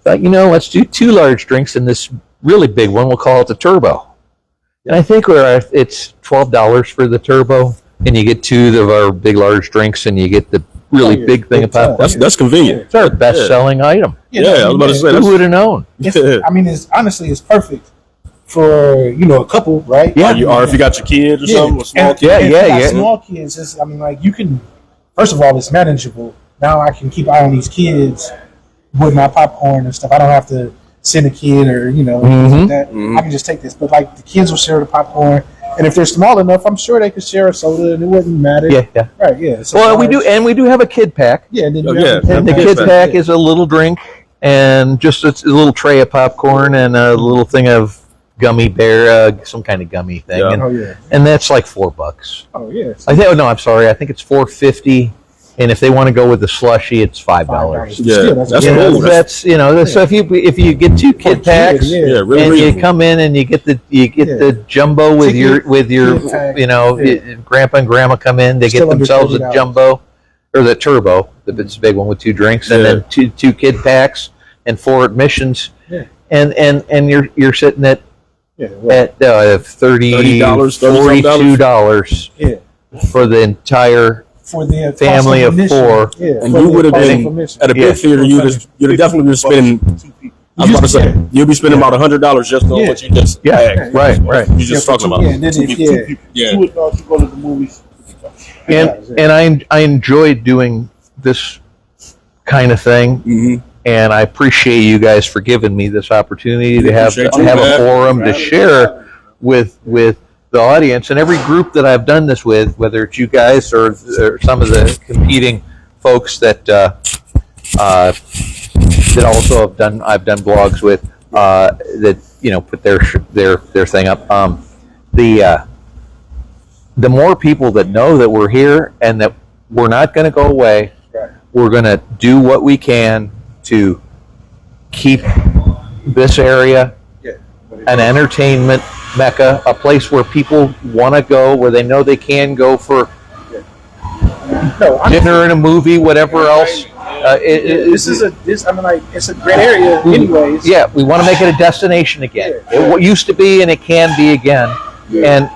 But let's do 2 large drinks and this really big one. We'll call it the turbo. And I think it's $12 for the turbo. And you get 2 of our big, large drinks, and you get the really big thing of popcorn. That's convenient. It's our best-selling item. I was about to say. Who would have known? It's perfect for a couple, right? Yeah. Or if you got your kids or something, or small kids. Small kids. You can. First of all, it's manageable. Now I can keep eye on these kids with my popcorn and stuff. I don't have to send a kid or that. I can just take this. But the kids will share the popcorn. And if they're small enough, I'm sure they could share a soda, and it wouldn't matter. Yeah. Right. Yeah. So we do have a kid pack. Yeah. And then the kid pack is a little drink and just a little tray of popcorn and a little thing of gummy bear, some kind of gummy thing. Yeah. And that's like $4. Oh yeah. I'm sorry. I think it's $4.50. And if they want to go with the slushy, it's $5. Yeah, that's cool. That's So if you get 2 kid packs, really you come in and you get the jumbo with your grandpa and grandma come in, they get themselves a jumbo or the turbo, It's a big one with 2 drinks, and then two kid packs and 4 admissions, and you're sitting at $42 for the entire for the family of 4. And you would have been at a big theater. You'd have definitely been spending. I was about to say you'll be spending about $100 just on what you just right. You just talking about. And then Two adults who go to the movies. And I enjoy doing this kind of thing, and I appreciate you guys for giving me this opportunity to have a forum to share with the audience and every group that I've done this with, whether it's you guys or some of the competing folks that also I've done blogs with that put their thing up. The more people that know that we're here and that we're not going to go away, we're going to do what we can to keep this area an entertainment mecca, a place where people want to go, where they know they can go for dinner and a movie, whatever else. It's a great area, anyways. Yeah, we want to make it a destination again. It used to be, and it can be again. And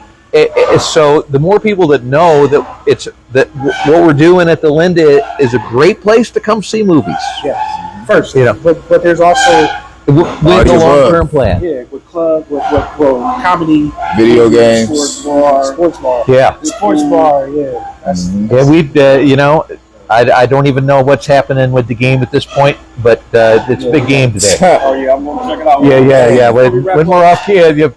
so the more people that know that what we're doing at the Linda is a great place to come see movies. Yes, first, but there's also with the long-term plan. Yeah, with club, with comedy, video games, sports bar. Yeah, sports bar. Yeah, we've I don't even know what's happening with the game at this point, but it's a big game today. Oh yeah, I'm gonna check it out. Yeah. When we're off here,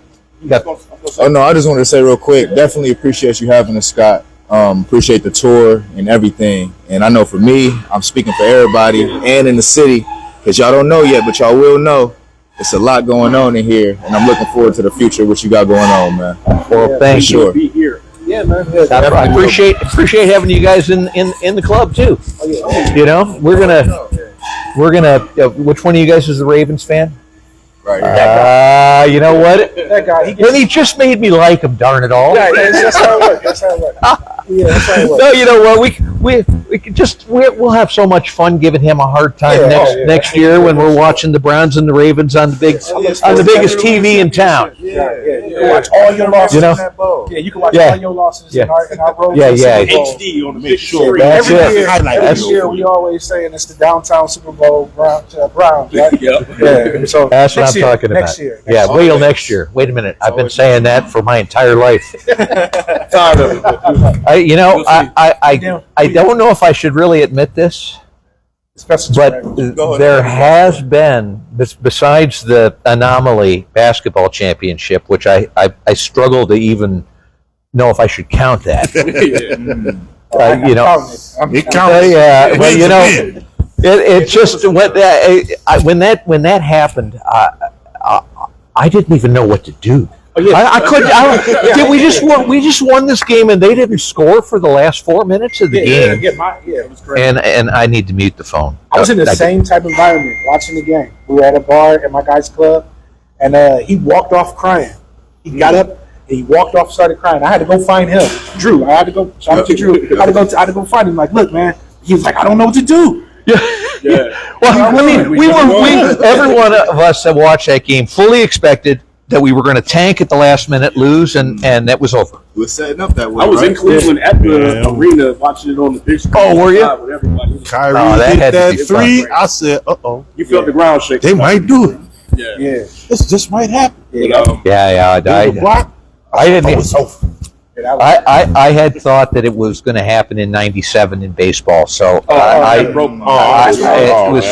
Oh no, I just wanted to say real quick, definitely appreciate you having us, Scott. Appreciate the tour and everything. And I know for me, I'm speaking for everybody and in the city, because y'all don't know yet, but y'all will know. It's a lot going on in here, and I'm looking forward to the future, what you got going on, man. Well, thank you. Sure. Be here. Yeah, man. I appreciate having you guys in the club too. We're gonna. Which one of you guys is the Ravens fan? Right. You know what? That guy, He just made me like him. Darn it all. That's how it works. That's how it works. Yeah, that's how it works. No, you know what? We can we'll have so much fun giving him a hard time next year when we're watching the Browns and the Ravens on the biggest TV in town. Yeah. You can watch all your losses in that bowl. Yeah, you can watch all your losses in our road. HD on the big screen. That's it. Every year we always saying it's the downtown Super Bowl Browns, right? Yeah. So that's what I'm talking about. Next year. Wait till next year. Wait a minute. I've been saying that for my entire life. Tired of it. I don't know if I should really admit this, but there has been, besides the Anomaly basketball championship, which I struggle to even know if I should count that. It counts. It just when that happened, I didn't even know what to do. I couldn't. We just won this game, and they didn't score for the last 4 minutes of the game. It was great. And I need to mute the phone. I was in the same type of environment watching the game. We were at a bar at my guy's club, and he walked off crying. He got up, and he walked off, started crying. I had to go find him, Drew. I had to go. Shout out to Drew. I had to go find him. Like, look, man. He was like, I don't know what to do. Well, I mean, every one of us that watched that game fully expected that we were going to tank at the last minute, lose, and that was over. We're setting up that way. I was in Cleveland at the arena watching it on the big screen. Oh, were you? With everybody. Kyrie hit that 3. I said, You felt the ground shake. they might do it. Yeah. This just might happen. But, I didn't. I had thought that it was going to happen in '97 in baseball, so it was.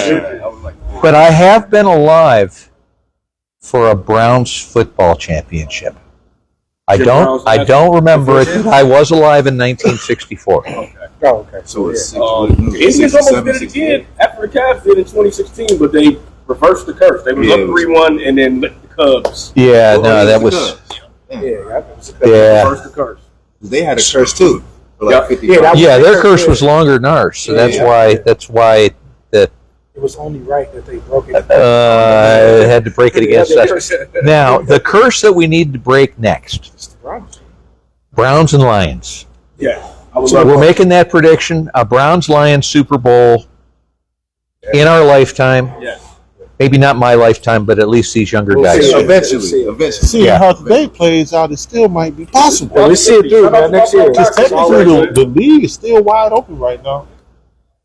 But I have been alive for a Browns football championship. I don't remember it. But I was alive in 1964. Okay. So it's Indians almost did it again after the Cavs did in 2016, but they reversed the curse. They were up 3-1 and then let the Cubs. Yeah, no, that was. Reversed the curse. They had a curse too. For like 50 their curse was longer than ours, so that's why that. It was only right that they broke it. Had to break it against us. Now, the curse that we need to break next: Browns and Lions. Yeah. So we're making that prediction: a Browns-Lions Super Bowl in our lifetime. Yes. Maybe not my lifetime, but at least these younger guys. Eventually. Seeing how today plays out, it still might be possible. Yeah, we see it through, man. Next year. Because technically, the league is still wide open right now.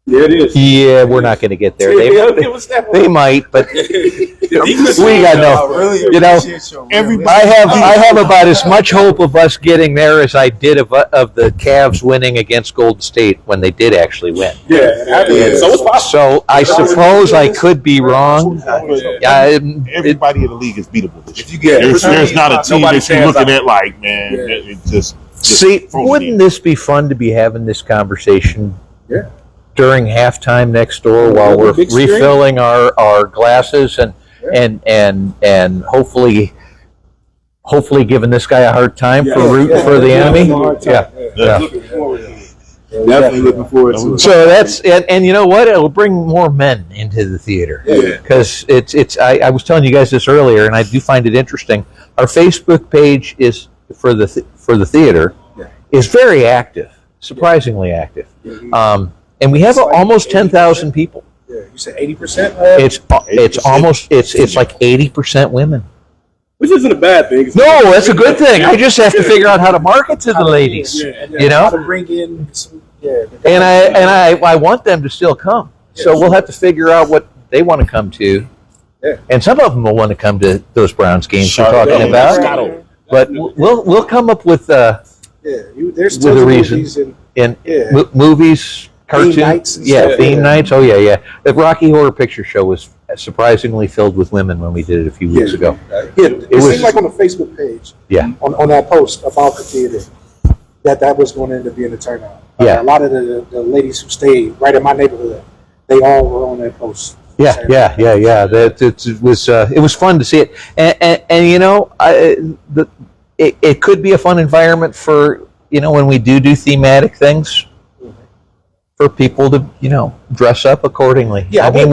Yeah, it is. Yeah, we're not going to get there. They might, but we got no. You know, I have about as much hope of us getting there as I did of the Cavs winning against Golden State when they did actually win. Yeah. So it's possible. So I suppose I could be wrong. Everybody in the league is beatable this year. There's not a team that you're looking at like, man, it just See, wouldn't this be fun to be having this conversation? Yeah. During halftime next door while we're refilling our glasses and hopefully giving this guy a hard time for rooting for the enemy. Definitely looking forward to it. So that's and you know what? It'll bring more men into the theater because it's. I was telling you guys this earlier, and I do find it interesting. Our Facebook page is for the theater is very active, surprisingly active. And we have almost 10,000 people. Yeah, you said 80%. It's like 80% women. Which isn't a bad thing. No, that's a good thing. I just have to figure out how to market to the ladies. You know, how to bring in some, and I want them to still come. So we'll have to figure out what they want to come to. Yeah. And some of them will want to come to those Browns games we're talking about. But we'll come up with there's with a reason in movies. Cartoon nights and theme nights. Oh yeah. The Rocky Horror Picture Show was surprisingly filled with women when we did it a few weeks ago. It seemed like on the Facebook page, on that post about the theater, that was going to end up being a turnout. A lot of the ladies who stayed right in my neighborhood, they all were on that post. Yeah. It was fun to see it, and you know, it could be a fun environment for when we do thematic things. For people to dress up accordingly. Yeah, we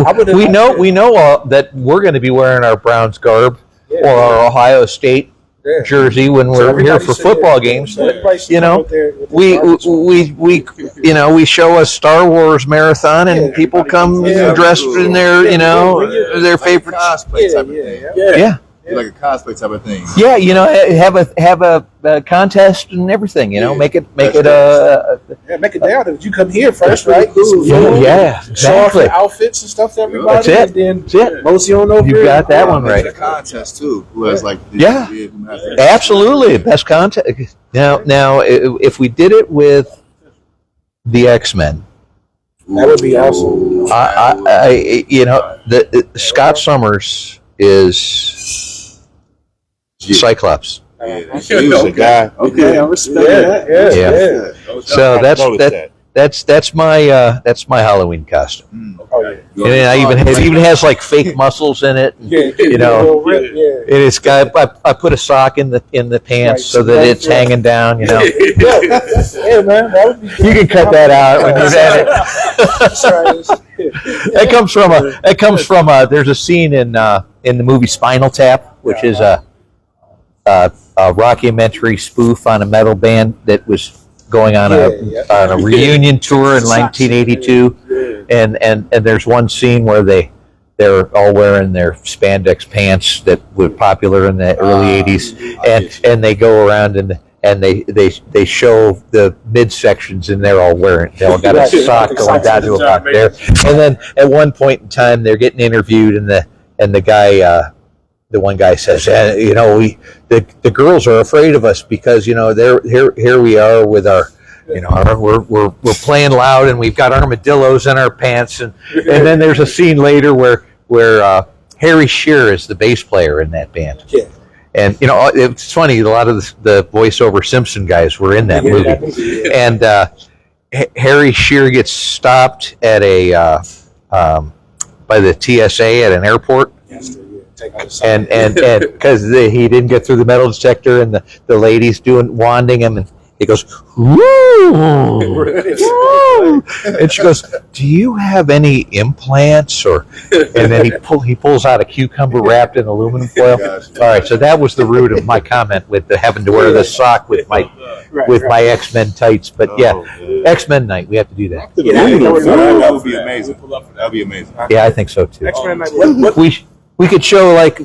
know that we're going to be wearing our Browns garb or our Ohio State jersey when we're here for football games. We show a Star Wars marathon and people come dressed in their favorite cosplay type of thing. Yeah. Like a cosplay type of thing. Yeah, have a contest and everything. Make it make it down. If you come here first, right? Yeah, exactly. Show off your outfits and stuff to everybody. That's it. And That's it. Most you know, you got that one right. A contest too. Who has absolutely best contest. Now, if we did it with the X-Men, that would be awesome. Scott Summers is Cyclops. He was a guy. Okay, I respect that. Yeah. So that's my Halloween costume. And it even has like fake muscles in it. And it's got. I put a sock in the pants so that it's hanging down. Yeah, man. You can cut that out when you're at it. That comes from there's a scene in the movie Spinal Tap, which is a rockumentary spoof on a metal band that was going on a reunion tour in 1982, and there's one scene where they're all wearing their spandex pants that were popular in the early 80s, and they go around and they show the midsections and they all got a sock going down to about there, and then at one point in time they're getting interviewed and the guy. The one guy says, the girls are afraid of us because they're here we are with our, we're playing loud and we've got armadillos in our pants and then there's a scene later where Harry Shearer is the bass player in that band. Yeah. And it's funny, a lot of the voiceover Simpson guys were in that movie, and Harry Shearer gets stopped at by the TSA at an airport. And because he didn't get through the metal detector, and the lady's wanding him, and he goes, "Woo!" And she goes, "Do you have any implants?" And then he pulls out a cucumber wrapped in aluminum foil. All right, so that was the root of my comment with having to wear the sock with my with my X-Men tights. But X-Men night, we have to do that. That would be amazing. That would be amazing. Yeah, I think so too. X-Men night. We could show like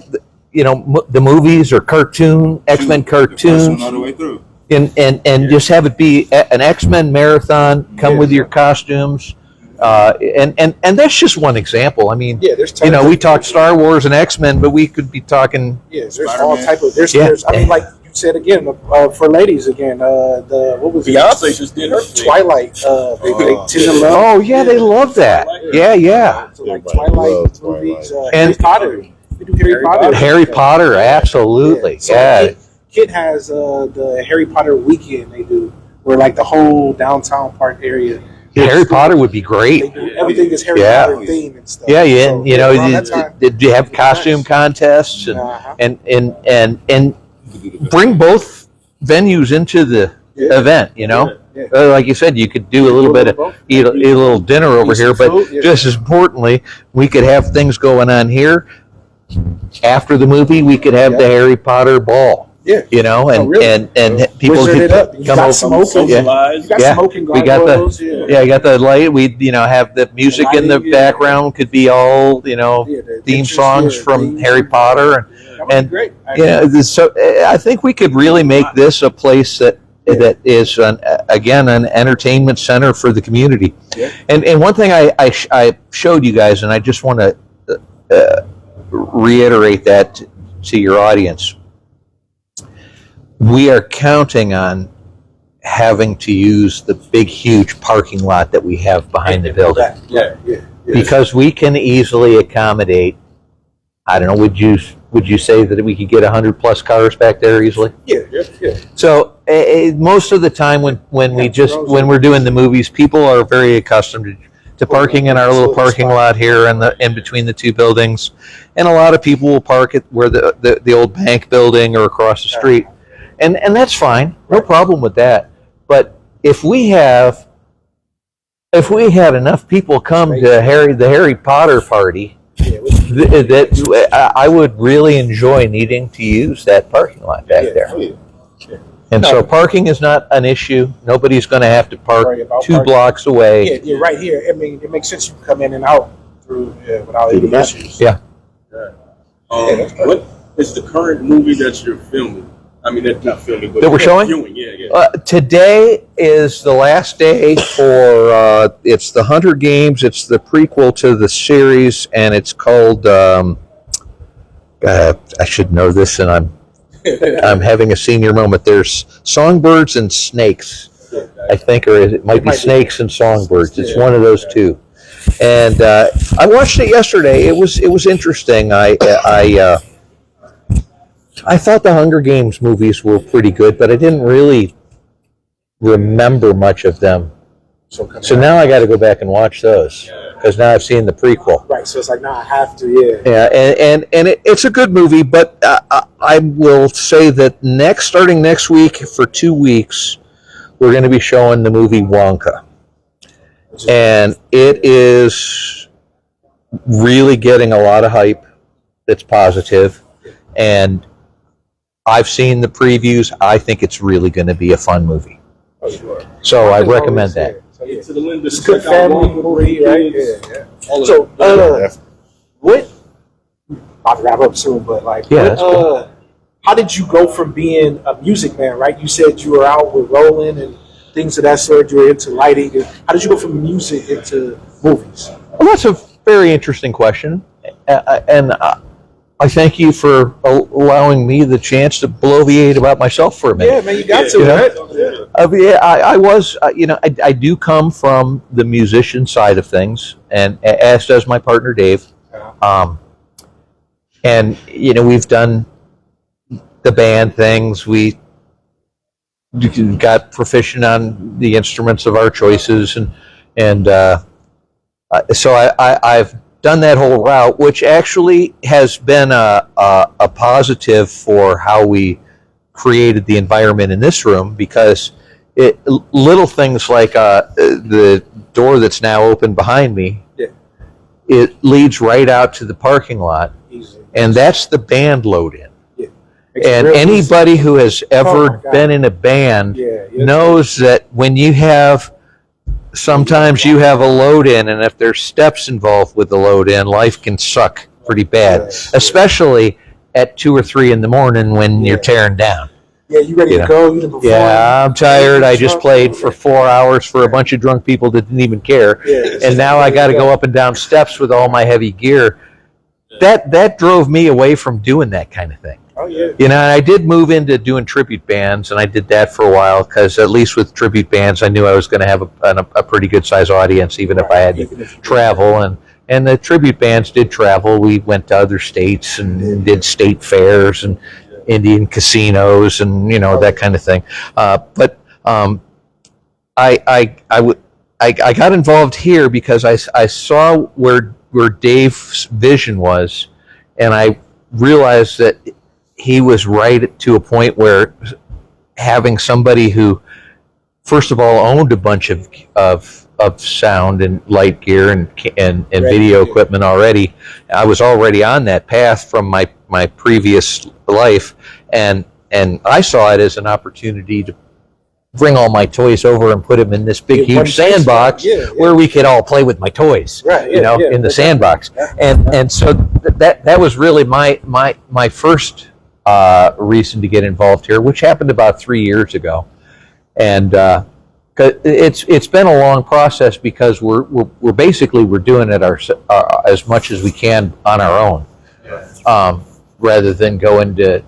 the movies or cartoon X-Men cartoons all the way through. and just have it be an X-Men marathon. Come with your costumes. And that's just one example. I mean, there's we talked Star Wars and X-Men, but we could be talking. There's all type of. There's I mean, like you said again, for ladies again, what was Beyonce just did her Twilight. Oh yeah, they love that. Yeah. So like Twilight movies, Harry Potter. We do Harry Potter. Harry Potter, absolutely. So Kit has the Harry Potter weekend they do, where like the whole downtown park area. Harry Potter would be great. Everything is Harry Potter themed and stuff. Yeah, So, did you have costume contests and bring both venues into the event? Like you said, you could do a little bit of eat a little dinner over here, but just as importantly, we could have things going on here. After the movie, we could have the Harry Potter ball. And people could come over. Smoking. You got smoking. We got you got the light. We have the music in the background. Could be all theme songs from Harry Potter, and so I think we could really make this a place that is an entertainment center for the community. And one thing I showed you guys, and I just want to reiterate that to your audience. We are counting on having to use the big, huge parking lot that we have behind the building. Because we can easily accommodate, I don't know, would you say that we could get 100+ cars back there easily? Yeah. So most of the time when we're doing the movies, people are very accustomed to parking in our little parking lot here in between the two buildings. And a lot of people will park at where the old bank building or across the street. And that's fine, no problem with that. But if we had enough people come to the Harry Potter party, that I would really enjoy needing to use that parking lot back there. And so parking is not an issue. Nobody's going to have to park 2 blocks away. Yeah, you're right here. I mean, it makes sense you can come in and out through without any issues. Yeah. What is the current movie that you're filming? I mean, that's not filming, but that we're showing? Viewing. Yeah. Today is the last day for it's the Hunger Games. It's the prequel to the series, and it's called. I should know this, and I'm having a senior moment. There's Songbirds and Snakes, I think, or it might be Snakes and Songbirds. It's one of those two. And I watched it yesterday. It was interesting. I thought the Hunger Games movies were pretty good, but I didn't really remember much of them. So now I got to go back and watch those because now I've seen the prequel. Right, so it's like, I have to, Yeah, and it's a good movie, but I will say that starting next week for 2 weeks, we're going to be showing the movie Wonka. And it is really getting a lot of hype that's positive. And I've seen the previews. I think it's really going to be a fun movie. Oh, sure. So I recommend that. It's a good family movie, right? Yeah. So, what? I'll wrap up soon, but how did you go from being a music man, right? You said you were out with Roland and things of that sort. You were into lighting. How did you go from music into movies? Well, that's a very interesting question. And I thank you for allowing me the chance to bloviate about myself for a minute. Yeah, man, you got to, right? I was, I do come from the musician side of things, and as does my partner Dave. And we've done the band things. We got proficient on the instruments of our choices, and so I've done that whole route, which actually has been a positive for how we created the environment in this room, because little things like the door that's now open behind me, it leads right out to the parking lot, and that's the band load in. It's anybody who has ever been in a band knows that when you have, sometimes you have a load in, and if there's steps involved with the load in, life can suck pretty bad, especially at 2 or 3 in the morning when you're tearing down. Yeah, you ready to go? Yeah, I'm tired. I just played for 4 hours for a bunch of drunk people that didn't even care, and now I got to go up and down steps with all my heavy gear. That drove me away from doing that kind of thing. Oh yeah. You know, I did move into doing tribute bands, and I did that for a while because at least with tribute bands, I knew I was going to have a pretty good size audience, even if I had to travel. And the tribute bands did travel. We went to other states and did state fairs and Indian casinos and that kind of thing. But I got involved here because I saw where Dave's vision was, and I realized that he was right to a point where having somebody who, first of all, owned a bunch of sound and light gear and video equipment already. I was already on that path from my previous life, and I saw it as an opportunity to bring all my toys over and put them in this big huge sandbox where we could all play with my toys, in the sandbox. And so that was really my first reason to get involved here, which happened about 3 years ago. And it's been a long process because we're basically doing it as much as we can on our own, rather than go into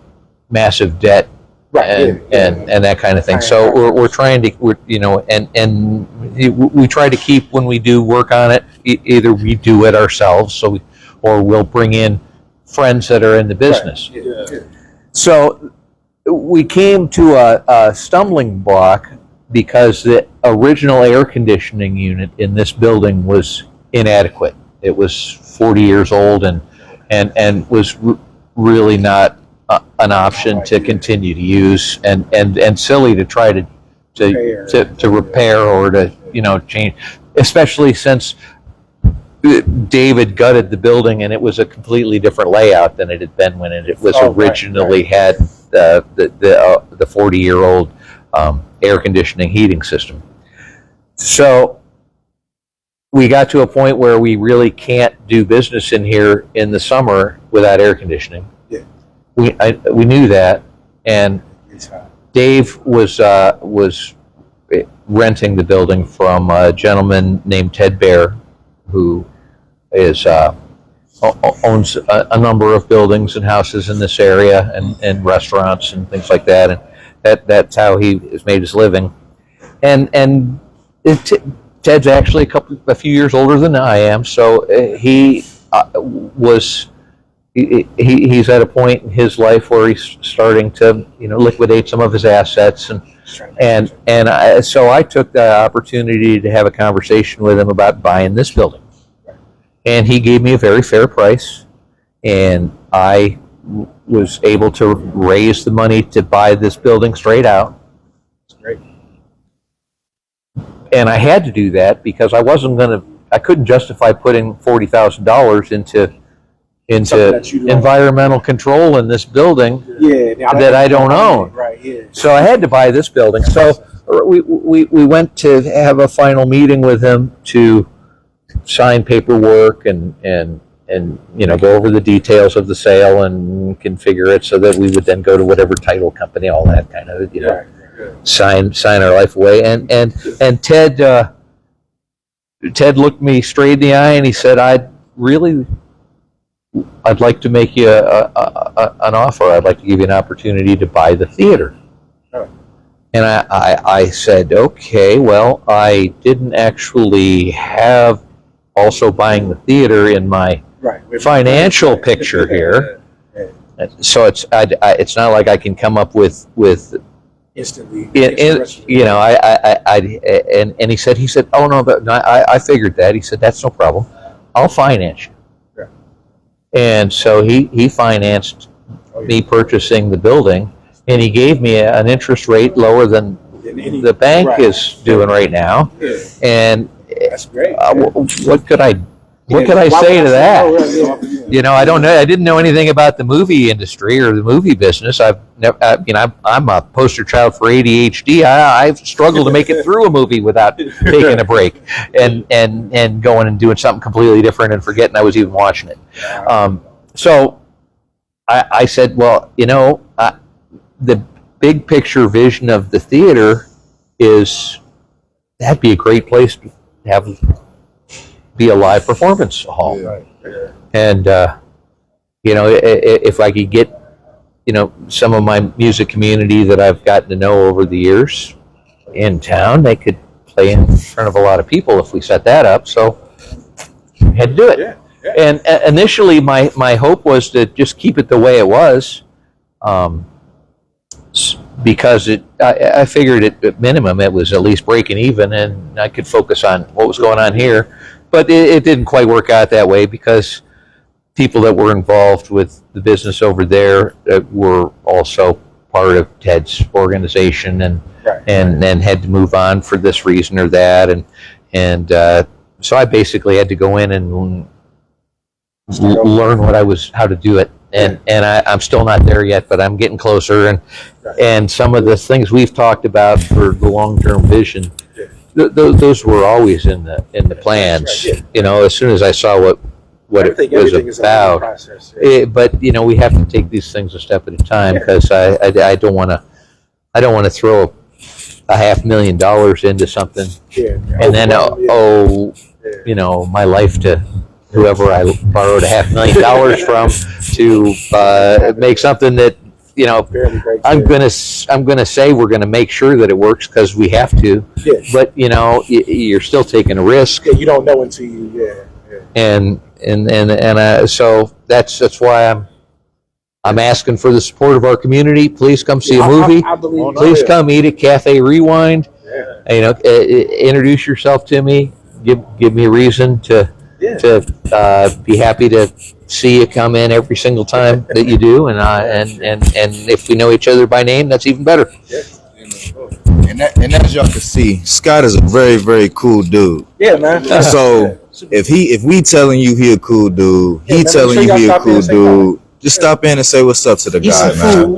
massive debt and that kind of thing. So we're trying to we try to keep, when we do work on it, either we do it ourselves, or we'll bring in friends that are in the business. So we came to a stumbling block because the original air conditioning unit in this building was inadequate. It was 40 years old and was really not an option to continue to use, and silly to try to repair or to change, especially since David gutted the building and it was a completely different layout than it had been when it was originally had the 40-year-old air conditioning heating system. So we got to a point where we really can't do business in here in the summer without air conditioning. We knew that, and Dave was renting the building from a gentleman named Ted Bear, who owns a number of buildings and houses in this area and restaurants and things like that, and that's how he has made his living. And Ted's actually a few years older than I am, so he's at a point in his life where he's starting to liquidate some of his assets, so I took the opportunity to have a conversation with him about buying this building. And he gave me a very fair price, and I was able to raise the money to buy this building straight out. That's great. And I had to do that because I couldn't justify putting $40,000 into environmental control in this building that I don't own. Right, yeah. So I had to buy this building. So we went to have a final meeting with him to sign paperwork and go over the details of the sale and configure it so that we would then go to whatever title company, all that kind of sign our life away. And Ted looked me straight in the eye and he said, I'd like to make you an offer. I'd like to give you an opportunity to buy the theater. And I said, okay, well, I didn't actually have also buying the theater in my financial picture here. So it's not like I can come up with instantly. And he said, oh no, but I figured that. He said, that's no problem. I'll finance you. Yeah. And so he financed me purchasing the building, and he gave me an interest rate lower than the bank is doing right now. Yeah. And that's great. what could I what can I say to that? You know, I don't know. I didn't know anything about the movie industry or the movie business. I've never, I'm a poster child for ADHD. I've struggled to make it through a movie without taking a break and going and doing something completely different and forgetting I was even watching it. So I said, well, the big picture vision of the theater is that'd be a great place to have be a live performance hall. Yeah. And if I could get some of my music community that I've gotten to know over the years in town, they could play in front of a lot of people if we set that up. So I had to do it. Yeah. And initially my hope was to just keep it the way it was, because I figured at minimum it was at least breaking even, and I could focus on what was going on here. But it didn't quite work out that way, because people that were involved with the business over there were also part of Ted's organization, and had to move on for this reason or that, and so I basically had to go in and learn how to do it, and I'm still not there yet, but I'm getting closer, and some of the things we've talked about for the long-term vision, those were always in the plans. As soon as I saw what it was about, but we have to take these things a step at a time, because I don't want to throw $500,000 into something and then owe my life to whoever I borrowed $500,000 from to make something that I'm gonna say we're gonna make sure that it works, because we have to. But you're still taking a risk. You don't know until you. And so that's why I'm asking for the support of our community. Please come see a movie. I believe Please come eat at Cafe Rewind. Introduce yourself to me. Give me a reason to be happy to see you come in every single time that you do, and if we know each other by name, that's even better. And as y'all can see, Scott is a very, very cool dude. Yeah, man. So if we telling you he a cool dude, he telling you he a cool dude, just stop in and say what's up to the guy, man.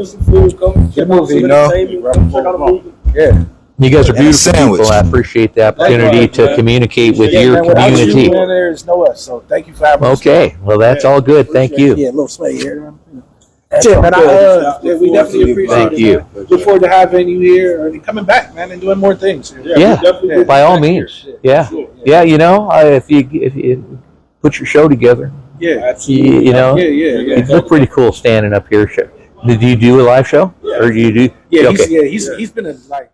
Yeah. You guys are beautiful people. I appreciate the opportunity to communicate with your community. There's no us, so thank you for having us. Okay, well, that's all good. Thank you. Yeah, a little sway here. Yeah, man, we definitely appreciate it. Thank you. Look forward to having you here and coming back, man, and doing more things. Yeah, by all means. Yeah, if you put your show together, you look pretty cool standing up here. Did you do a live show, or do you do? Yeah, he's been in like.